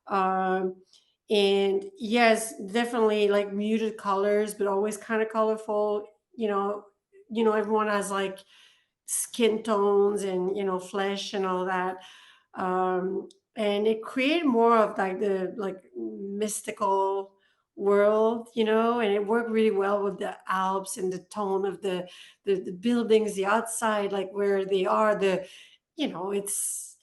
um and yes, definitely like muted colors, but always kind of colorful. Everyone has like skin tones and flesh and all that. And it created more of like the like mystical world, and it worked really well with the Alps and the tone of the buildings, the outside, like where they are. It's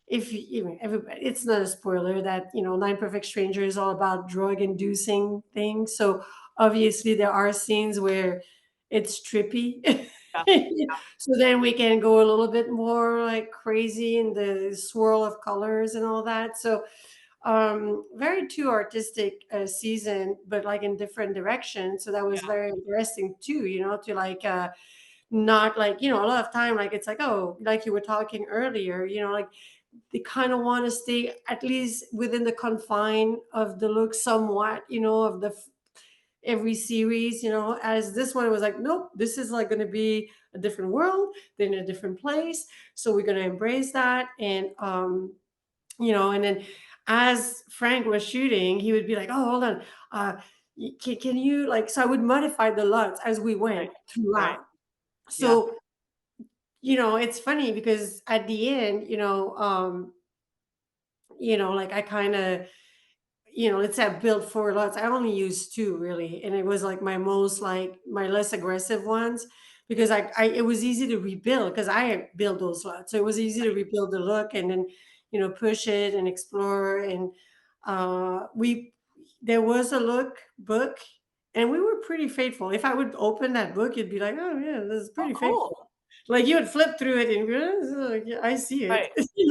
if you even everybody, it's not a spoiler that Nine Perfect Stranger is all about drug inducing things. So obviously there are scenes where it's trippy. Yeah. So then we can go a little bit more like crazy in the swirl of colors and all that. So very too artistic season, but like in different directions. So that was Yeah. very interesting too, to like not like a lot of time, like it's like, oh, like you were talking earlier, like they kind of want to stay at least within the confine of the look somewhat, of the every series, as this one was like, nope, this is like going to be a different world, they're in a different place, so we're going to embrace that. And and then as Frank was shooting, he would be like, oh, hold on, can you like, so I would modify the LUTs as we Right. went Right. throughout. Yeah. So it's funny because at the end, like I kind of, let's say I built 4 lots. I only used 2 really, and it was like my most like my less aggressive ones because it was easy to rebuild because I built those lots, so it was easy to rebuild the look and then push it and explore. And we there was a look book, and we were pretty faithful. If I would open that book, you'd be like, oh yeah, this is Oh, pretty faithful. cool. Like you would flip through it and go, "This is like, yeah, I see it." Right.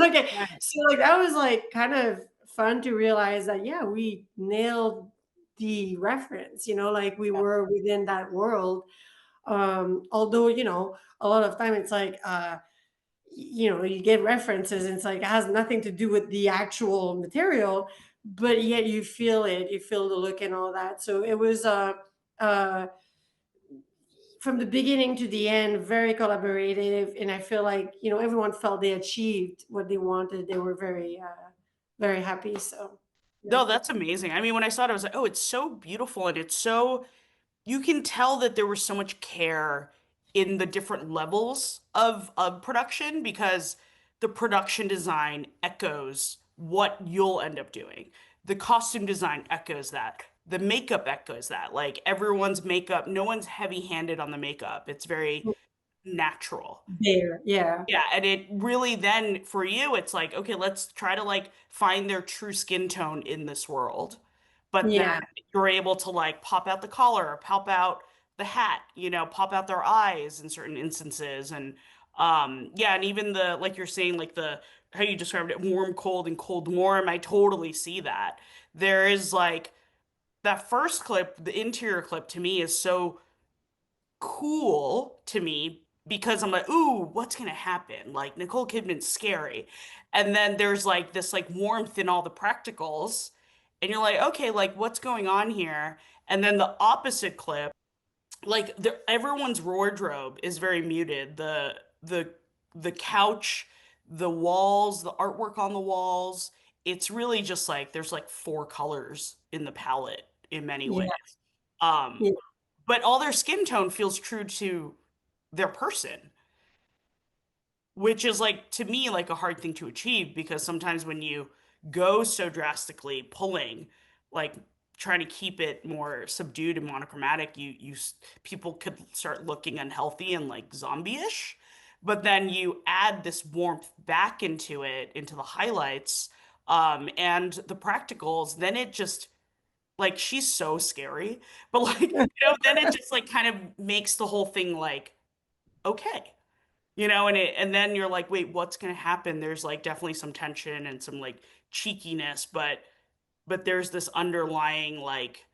Okay, Right. so like that was like kind of fun to realize that yeah, we nailed the reference. Like we Yeah. were within that world. Although a lot of time it's like you get references and it's like it has nothing to do with the actual material, but yet you feel it, you feel the look and all that. So it was uh from the beginning to the end, very collaborative, and I feel like everyone felt they achieved what they wanted. They were very happy. So yeah, No, that's amazing. I mean, when I saw it, I was like, oh, it's so beautiful and it's so you can tell that there was so much care in the different levels of production because the production design echoes what you'll end up doing. The costume design echoes that. The makeup echoes that. Like everyone's makeup, no one's heavy-handed on the makeup. It's very natural. there, yeah, Yeah, and it really then for you, it's like, okay, let's try to like find their true skin tone in this world. But then yeah, you're able to like pop out the collar, pop out the hat, pop out their eyes in certain instances. And yeah, and even the like you're saying, like the how you described it, warm, cold, and cold, warm, I totally see that. There is like that first clip, the interior clip to me is so cool to me because I'm like, ooh, what's gonna happen? Like Nicole Kidman's scary. And then there's like this like warmth in all the practicals. And you're like, okay, like what's going on here? And then the opposite clip, like everyone's wardrobe is very muted. The the couch, the walls, the artwork on the walls, it's really just like there's like 4 colors in the palette in many ways. yeah, Um, yeah, but all their skin tone feels true to their person, which is like to me like a hard thing to achieve because sometimes when you go so drastically pulling, like trying to keep it more subdued and monochromatic, people could start looking unhealthy and like zombie-ish. But then you add this warmth back into it, into the highlights, and the practicals, then it just like she's so scary, but like, then it just like kind of makes the whole thing like okay. And then you're like, wait, what's gonna happen? There's like definitely some tension and some like cheekiness, but there's this underlying like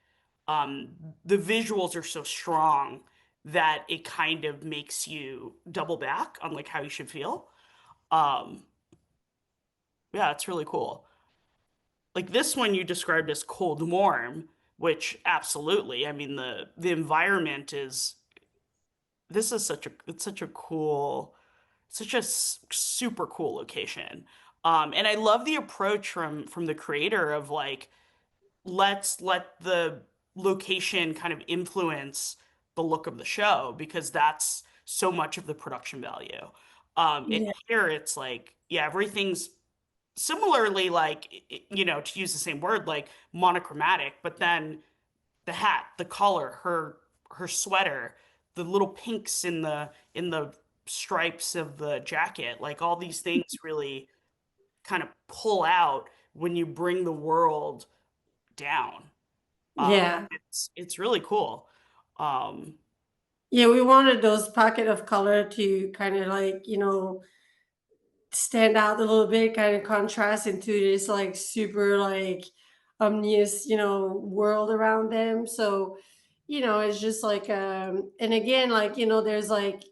um the visuals are so strong that it kind of makes you double back on like how you should feel. Um yeah, it's really cool. Like this one you described as cold warm, which absolutely, I mean the environment is this is such a cool such a super cool location. And I love the approach from the creator of like let's let the location kind of influence the look of the show because that's so much of the production value. And yeah, here it's like yeah, everything's similarly like to use the same word like monochromatic, but then the hat, the collar, her sweater, the little pinks in the stripes of the jacket, like all these things really kind of pull out when you bring the world down. yeah. It's really cool. Um, Yeah, we wanted those pocket of color to kind of like, stand out a little bit, kind of contrast into this like super like omnious, world around them. So, it's just like and again, like, there's like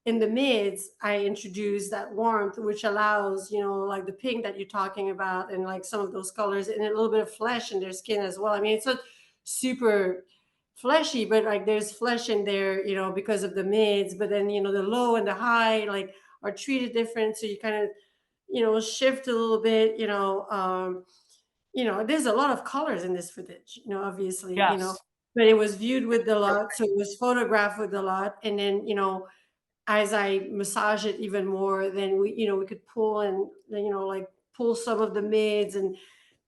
in the mids, I introduced that warmth, which allows, like the pink that you're talking about and like some of those colors and a little bit of flesh in their skin as well. I mean, it's not super fleshy, but like there's flesh in there, because of the mids, but then, the low and the high, like are treated different. So you kind of, shift a little bit, there's a lot of colors in this footage, obviously, yes. but it was viewed with the lot. So it was photographed with the lot. And then, as I massage it even more, then we could pull and, like pull some of the mids and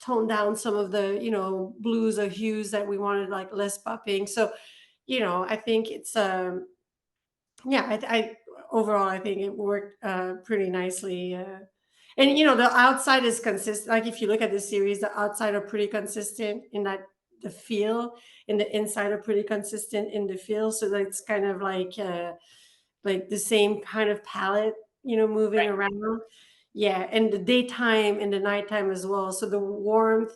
tone down some of the, blues or hues that we wanted, like less popping. So, I think it's yeah, I overall I think it worked pretty nicely. And the outside is consistent. Like if you look at the series, the outside are pretty consistent in that the feel, and the inside are pretty consistent in the feel. So that's kind of like the same kind of palette, moving Right. around. Yeah, and the daytime and the nighttime as well. So the warmth,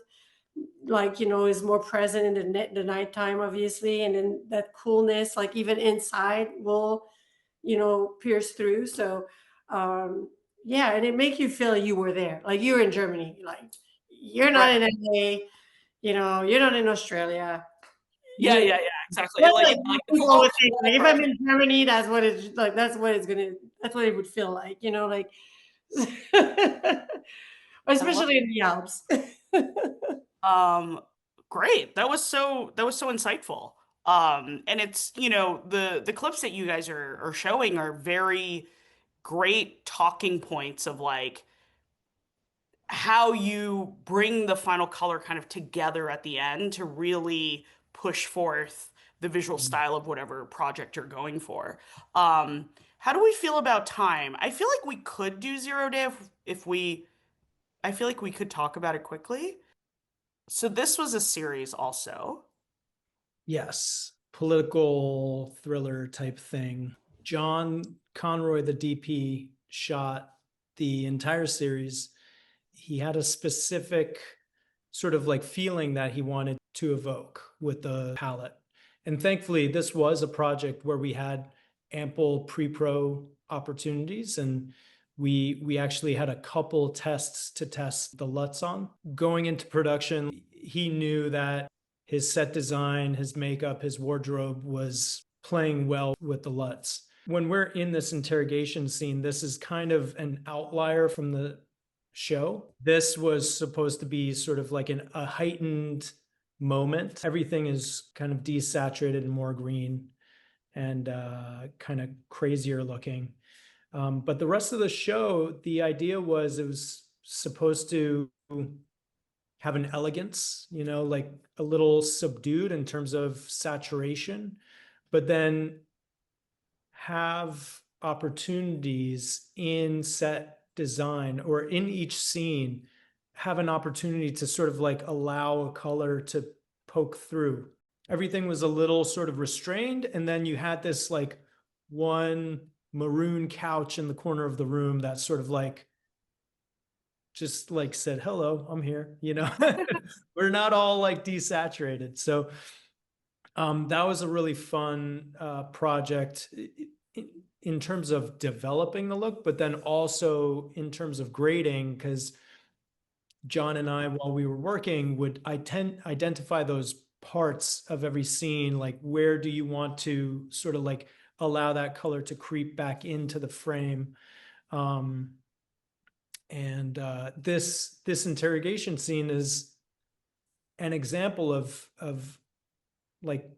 like is more present in the nighttime, obviously, and then that coolness, like even inside, will pierce through. So yeah, and it make you feel you were there, like you were in Germany, like you're not Right. in LA, you're not in Australia. Yeah, You yeah, yeah, exactly. That's Like, like it's people would all think, like if I'm in Germany, that's what it would feel like, like I love especially in the Alps. great. That was so insightful. And it's, the clips that you guys are showing are very great talking points of like how you bring the final color kind of together at the end to really push forth the visual style of whatever project you're going for. How do we feel about time? I feel like we could do 0 day if we I feel like we could talk about it quickly. So this was a series also. Yes, political thriller type thing. John Conroy, the DP, shot the entire series. He had a specific sort of like feeling that he wanted to evoke with the palette. And thankfully, this was a project where we had ample pre-pro opportunities, and we actually had a couple tests to test the LUTs on. Going into production, he knew that his set design, his makeup, his wardrobe was playing well with the LUTs. When we're in this interrogation scene, this is kind of an outlier from the show. This was supposed to be sort of like a heightened moment. Everything is kind of desaturated and more green and kind of crazier looking. But the rest of the show, the idea was it was supposed to have an elegance, like a little subdued in terms of saturation, but then have opportunities in set design or in each scene, have an opportunity to sort of like allow a color to poke through. Everything was a little sort of restrained. And then you had this like one maroon couch in the corner of the room that sort of like just like said, hello, I'm here, we're not all like desaturated. So that was a really fun project in terms of developing the look, but then also in terms of grading, because John and I, while we were working, would identify those parts of every scene, like where do you want to sort of like allow that color to creep back into the frame. And this interrogation scene is an example of like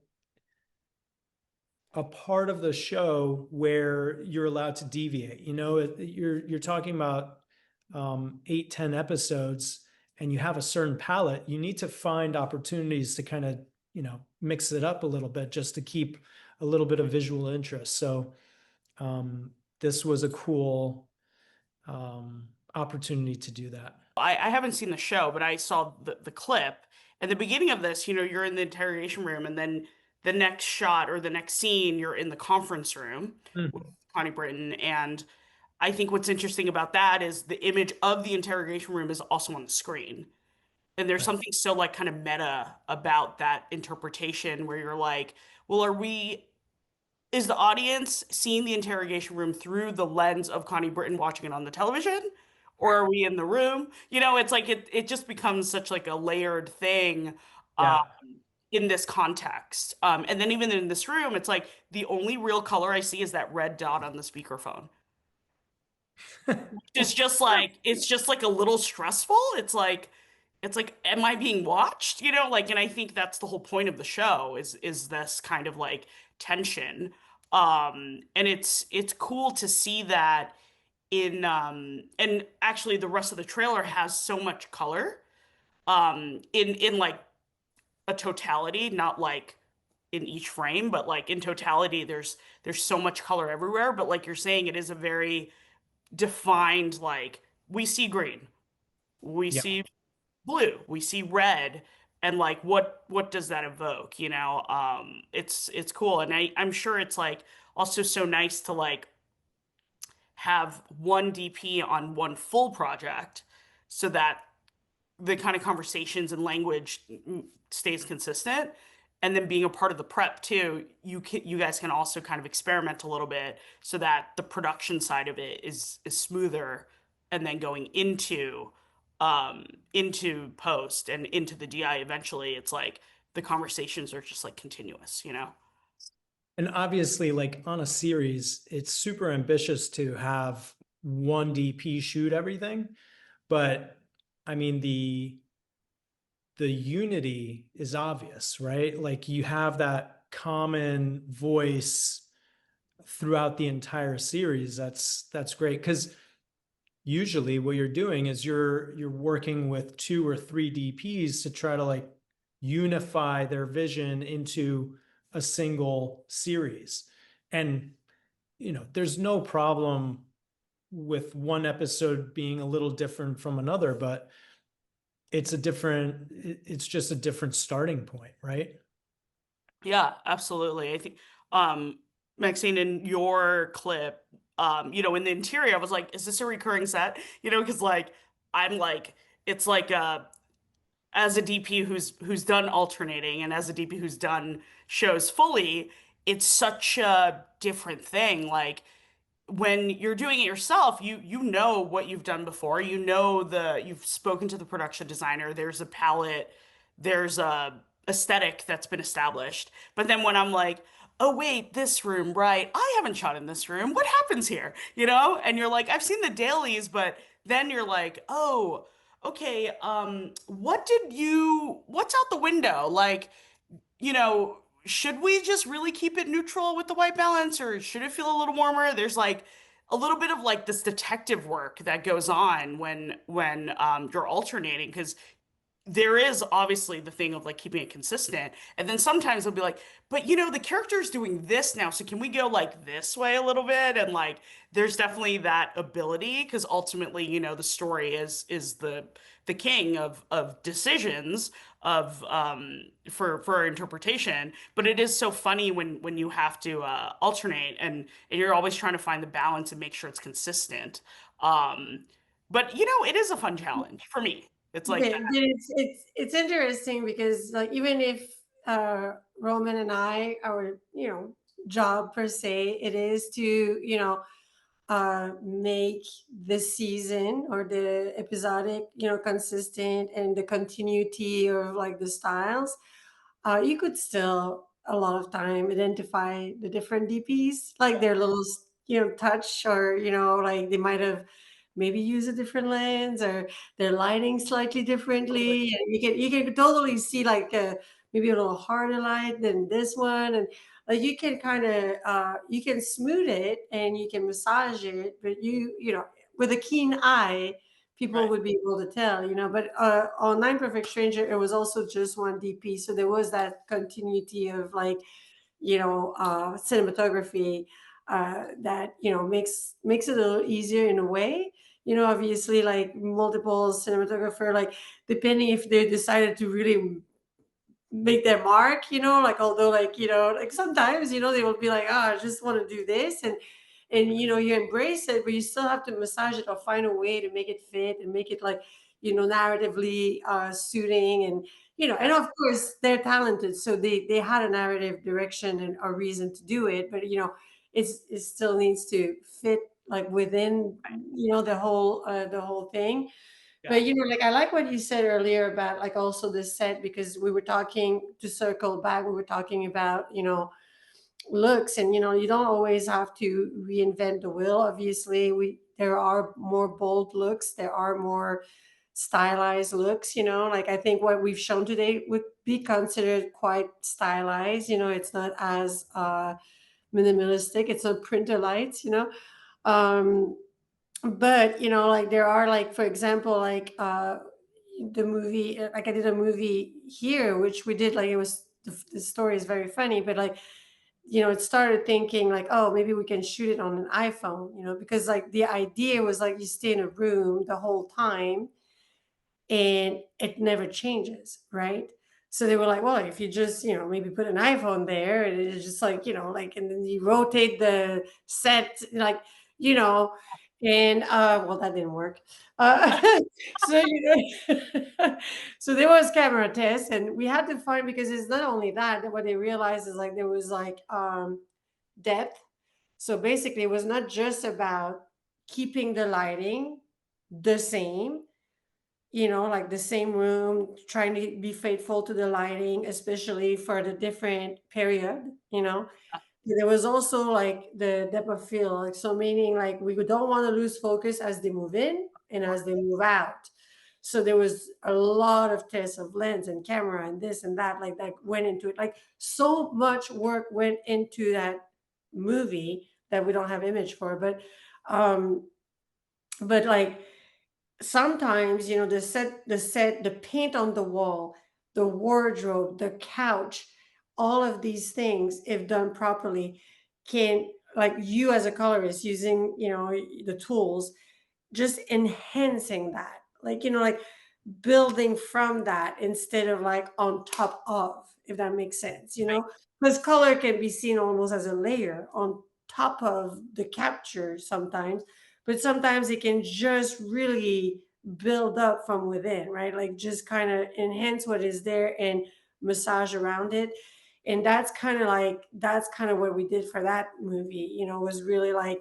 a part of the show where you're allowed to deviate. You're talking about 8-10 episodes, and you have a certain palette. You need to find opportunities to kind of mix it up a little bit just to keep a little bit of visual interest. So this was a cool opportunity to do that. I haven't seen the show, but I saw the clip. At the beginning of this, you're in the interrogation room, and then the next shot or the next scene, you're in the conference room with Connie Britton. And I think what's interesting about that is the image of the interrogation room is also on the screen. And there's Right. something so like kind of meta about that interpretation where you're like, well, is the audience seeing the interrogation room through the lens of Connie Britton watching it on the television? Or are we in the room? It's like it just becomes such like a layered thing Yeah. in this context. And then even in this room, it's like the only real color I see is that red dot on the speakerphone. It's just like a little stressful. It's like, am I being watched? And I think that's the whole point of the show is this kind of like tension. And it's cool to see that and actually the rest of the trailer has so much color in like a totality, not like in each frame, but like in totality, there's so much color everywhere. But like you're saying, it is a very defined, like we see green, we Yeah. see blue, we see red, and like what does that evoke? You know, it's cool, and I'm sure it's like also so nice to like have one DP on one full project so that the kind of conversations and language stays consistent. And then being a part of the prep too, you guys can also kind of experiment a little bit so that the production side of it is smoother. And then going into post and into the DI eventually, it's like the conversations are just like continuous, you know? And obviously, like on a series, it's super ambitious to have one DP shoot everything. But I mean, the unity is obvious, right? Like you have that common voice throughout the entire series. That's great, because usually what you're doing is you're working with 2 or 3 DPs to try to like unify their vision into a single series. And you know, there's no problem with one episode being a little different from another, but it's just a different starting point, right? Yeah, absolutely. I think, Maxine, in your clip, you know, in the interior, I was like, is this a recurring set? You know, because like I'm like, it's like as a DP who's done alternating and as a DP who's done shows fully, it's such a different thing. Like when you're doing it yourself, you know what you've done before. You know you've spoken to the production designer. There's a palette, there's a aesthetic that's been established. But then when I'm like, oh wait, this room, right? I haven't shot in this room. What happens here? You know? And you're like, I've seen the dailies, but then you're like, oh, okay, what's out the window? Like, you know, should we just really keep it neutral with the white balance or should it feel a little warmer? There's like a little bit of like this detective work that goes on when you're alternating because there is obviously the thing of like keeping it consistent. And then sometimes they'll be like, but you know, the character's doing this now, so can we go like this way a little bit? And like there's definitely that ability because ultimately, you know, the story is the king of decisions of for interpretation. But it is so funny when you have to alternate and you're always trying to find the balance and make sure it's consistent. But you know, it is a fun challenge for me. It's like But it's interesting because like even if Roman and I, our job per se, it is to make the season or the episodic consistent and the continuity of like the styles. You could still a lot of time identify the different DPs, like their little touch, or like they might have maybe use a different lens or their lighting slightly differently, and you can totally see like maybe a little harder light than this one, and like you can kind of you can smooth it and you can massage it, but with a keen eye people right. would be able to tell, but on Nine Perfect Stranger it was also just one DP, so there was that continuity of like cinematography that makes it a little easier in a way. Obviously, like multiple cinematographer, like depending if they decided to really make their mark, like although like like sometimes they will be like, oh, I just want to do this, and you embrace it, but you still have to massage it or find a way to make it fit and make it like narratively suiting, and and of course they're talented, so they had a narrative direction and a reason to do it, but it still needs to fit like within the whole thing. Yeah. But like I like what you said earlier about like also the set, because we were talking, to circle back, we were talking about looks, and you don't always have to reinvent the wheel. Obviously, there are more bold looks, there are more stylized looks, like I think what we've shown today would be considered quite stylized. It's not as minimalistic, it's not printer lights. um but like there are, like, for example, like the movie, like I did a movie here which we did, like, it was the story is very funny, but like, it started thinking like, oh, maybe we can shoot it on an iPhone, because like the idea was like you stay in a room the whole time and it never changes, right? So they were like, well, if you just, maybe put an iPhone there, and it's just like, like, and then you rotate the set, like, you know, and well, that didn't work. So so there was camera tests, and we had to find, because it's not only that what they realized is like there was like depth. So basically, it was not just about keeping the lighting the same, like the same room, trying to be faithful to the lighting, especially for the different period, There was also like the depth of field, like, so meaning like we don't want to lose focus as they move in and as they move out. So there was a lot of tests of lens and camera and this and that, like that went into it. Like so much work went into that movie that we don't have image for, but like sometimes, the paint on the wall, the wardrobe, the couch, all of these things, if done properly, can, like, you as a colorist using, the tools, just enhancing that, like, like building from that instead of like on top of, if that makes sense, because color can be seen almost as a layer on top of the capture sometimes, but sometimes it can just really build up from within, right? Like just kind of enhance what is there and massage around it. And that's kind of what we did for that movie, was really like,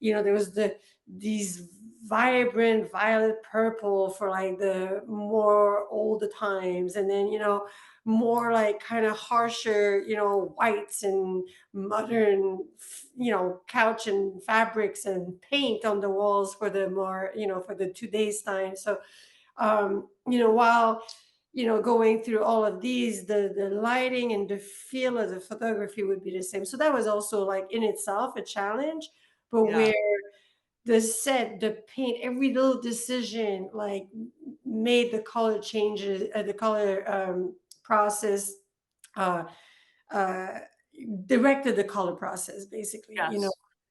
there was these vibrant violet purple for like the more older times, and then more like kind of harsher whites and modern couch and fabrics and paint on the walls for the more for the today's time. So while going through all of these, the lighting and the feel of the photography would be the same. So that was also like in itself a challenge, but Yeah. where the set, the paint, every little decision like made the color changes, the color process, uh, uh, directed the color process basically, Yes.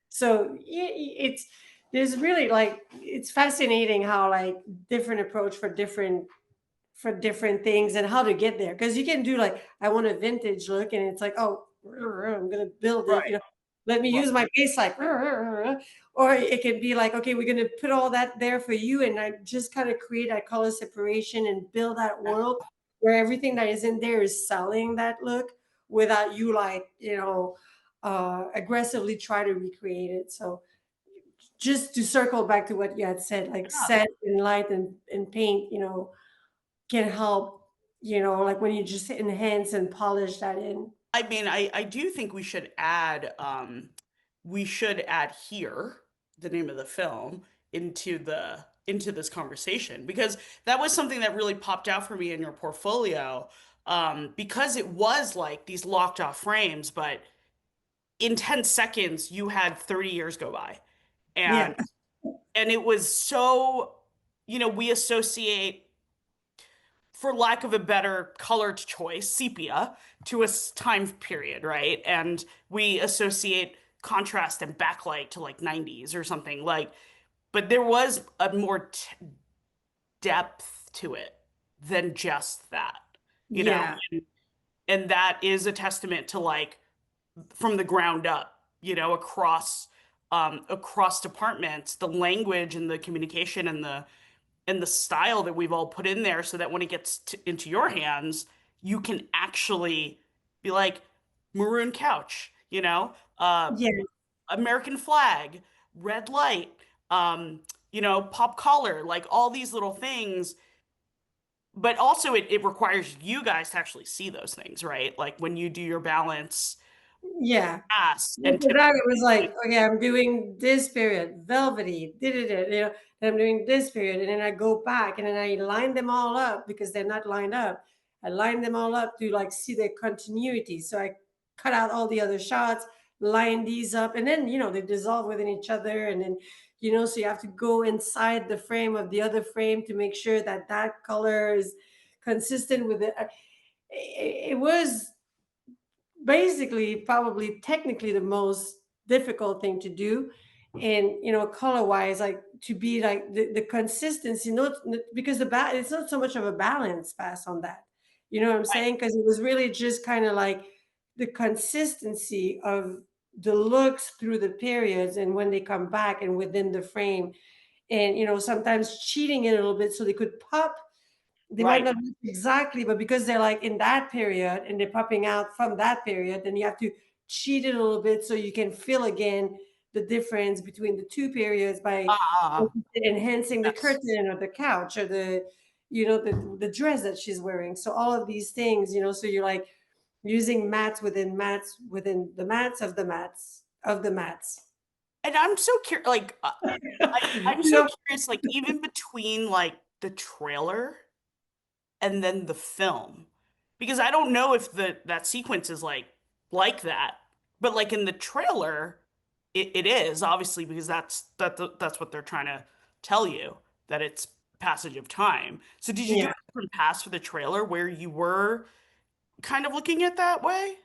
So it's there's really like it's fascinating how like different approach for different things and how to get there, because you can do like I want a vintage look and it's like, oh, I'm gonna build it, Right. let me Right. use my base, like, or it can be like, okay, we're gonna put all that there for you, and I just kind of create that color separation and build that world where everything that is in there is selling that look without you like aggressively try to recreate it. So just to circle back to what you had said, like Yeah. set and light and paint, can help, like when you just enhance and polish that in. I mean, I do think we should add Here, the name of the film, into this conversation, because that was something that really popped out for me in your portfolio, because it was like these locked off frames, but in 10 seconds you had 30 years go by. Yeah. And it was so, we associate, for lack of a better colored choice, sepia to a time period, right? And we associate contrast and backlight to like 90s or something like, but there was a more depth to it than just that, you know? Yeah. And that is a testament to like from the ground up, across departments, the language and the communication and the style that we've all put in there, so that when it gets into your hands, you can actually be like maroon couch, Yeah. American flag, red light, pop collar, like all these little things. But also it requires you guys to actually see those things, right? Like when you do your balance Yeah. pass and After tip. that, it was like, okay, I'm doing this period, velvety, did it, and I'm doing this period, and then I go back and then I line them all up because they're not lined up. I line them all up to like see their continuity. So I cut out all the other shots, line these up, and then they dissolve within each other, and then so you have to go inside the frame of the other frame to make sure that that color is consistent with it. It was basically probably technically the most difficult thing to do. And color wise, like to be like the consistency, because it's not so much of a balance pass on that, you know what I'm saying, because it was really just kind of like the consistency of the looks through the periods and when they come back and within the frame, and sometimes cheating it a little bit so they could pop. They might not look exactly, but because they're like in that period and they're popping out from that period, then you have to cheat it a little bit so you can feel again the difference between the two periods by enhancing the curtain or the couch or the dress that she's wearing. So all of these things, so you're like using mats within the mats of the mats of the mats. And I'm so curious, like I'm so curious, like even between like the trailer and then the film, because I don't know if that sequence is like that, but like in the trailer, it is obviously, because that's what they're trying to tell you, that it's passage of time. So did you do a different pass for the trailer where you were kind of looking at that way?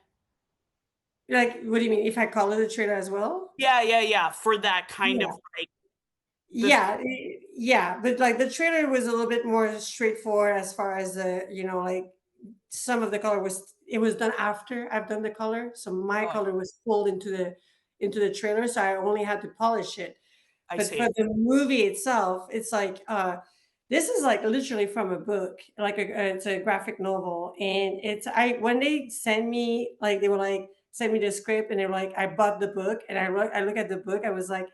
Like, what do you mean? If I color the trailer as well? Yeah. For that kind of like. Yeah, but like the trailer was a little bit more straightforward as far as the like some of the color was done after I've done the color, so my color was pulled into the trailer, so I only had to polish it. But for the movie itself, it's like this is like literally from a book, like it's a graphic novel, and when they send me, like they were like send me the script and they were like, I bought the book, and I look at the book, I was like,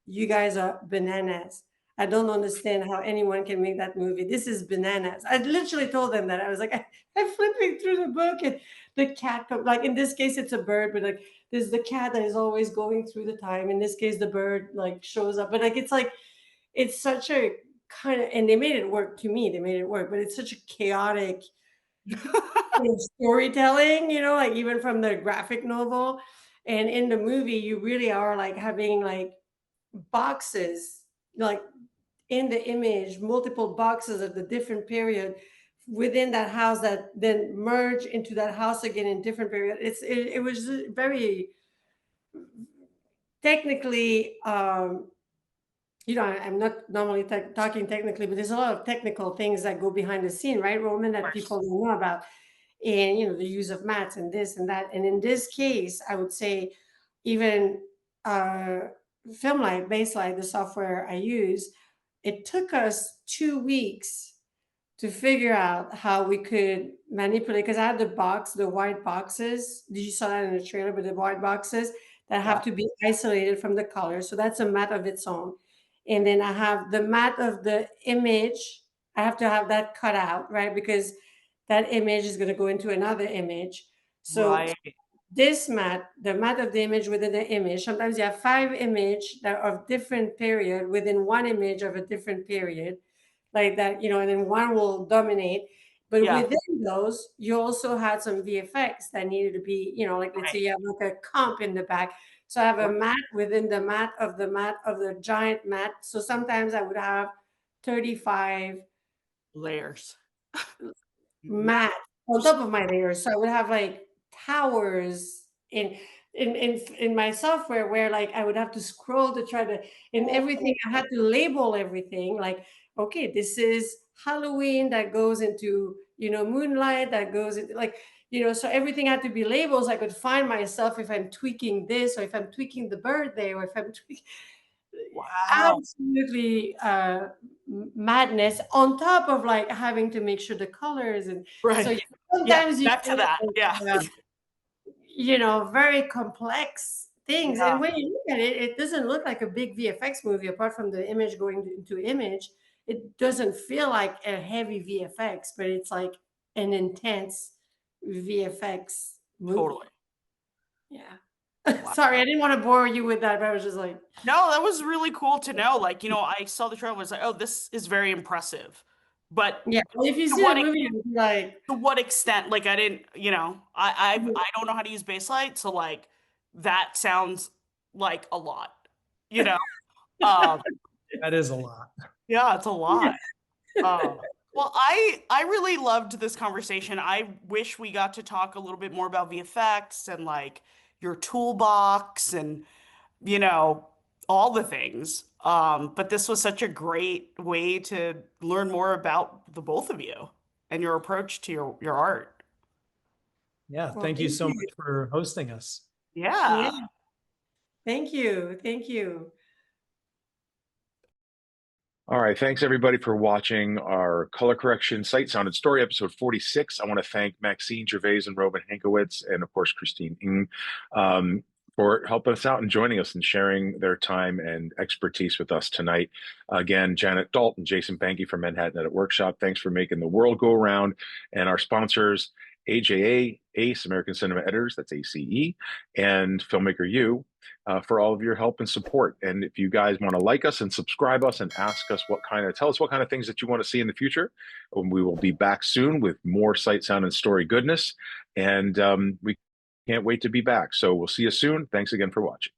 you guys are bananas. I don't understand how anyone can make that movie. This is bananas. I literally told them that. I was like, I'm flipping through the book and the cat, like in this case, it's a bird, but like there's the cat that is always going through the time. In this case, the bird like shows up, but like, it's such a kind of, and they made it work to me. They made it work, but it's such a chaotic storytelling, like even from the graphic novel. And in the movie, you really are like having like boxes, like in the image, multiple boxes of the different period within that house that then merge into that house again in different period. It was very technically, I'm not normally talking technically, but there's a lot of technical things that go behind the scene, right, Roman, that people don't know about. And, the use of mats and this and that. And in this case, I would say even Filmlight, Baselight, the software I use, it took us 2 weeks to figure out how we could manipulate, because I had the white boxes. Did you saw that in the trailer? But the white boxes that have to be isolated from the color. So that's a mat of its own. And then I have the mat of the image. I have to have that cut out, right? Because that image is going to go into another image. So this mat, the mat of the image within the image, sometimes you have 5 images that are of different period within one image of a different period, like that, and then one will dominate. But within those, you also had some VFX that needed to be, like let's say you have like a comp in the back. So I have a mat within the mat of the giant mat. So sometimes I would have 35 layers mat on top of my layers. So I would have like towers in my software, where like I would have to scroll to try to, and everything I had to label everything, like, okay, this is Halloween that goes into, moonlight that goes into, like, so everything had to be labels. I could find myself if I'm tweaking this, or if I'm tweaking the bird there, or if I'm tweaking. Absolutely madness, on top of like having to make sure the colors, and so sometimes back to that, very complex things. And when you look at it, it doesn't look like a big VFX movie, apart from the image going into image. It doesn't feel like a heavy VFX, but it's like an intense VFX movie. Totally. Yeah. Sorry, I didn't want to bore you with that, but I was just like, no, that was really cool to know. Like, I saw the trailer, I was like, oh, this is very impressive. But yeah, if you see the movie, like, to what extent? Like, I didn't, I don't know how to use Baselight, so like that sounds like a lot, Um, That is a lot. yeah, it's a lot. Well, I really loved this conversation. I wish we got to talk a little bit more about VFX and like your toolbox and you know all the things. But this was such a great way to learn more about the both of you and your approach to your art. Yeah, Well, thank you thank so you. much for hosting us. Yeah. Yeah. Thank you. Thank you. All right. Thanks, everybody, for watching our color correction sight, sound, and story episode 46. I want to thank Maxine Gervais and Roman Hankewycz, and of course, Christine Ng, for helping us out and joining us and sharing their time and expertise with us tonight. Again, Janet Dalton, Jason Banky from Manhattan Edit Workshop. Thanks for making the world go around. And our sponsors, AJA, ACE, American Cinema Editors, that's ACE, and Filmmaker U, for all of your help and support. And if you guys want to like us and subscribe us and ask us tell us what kind of things that you want to see in the future, we will be back soon with more sight, sound, and story goodness. And we can't wait to be back. So we'll see you soon. Thanks again for watching.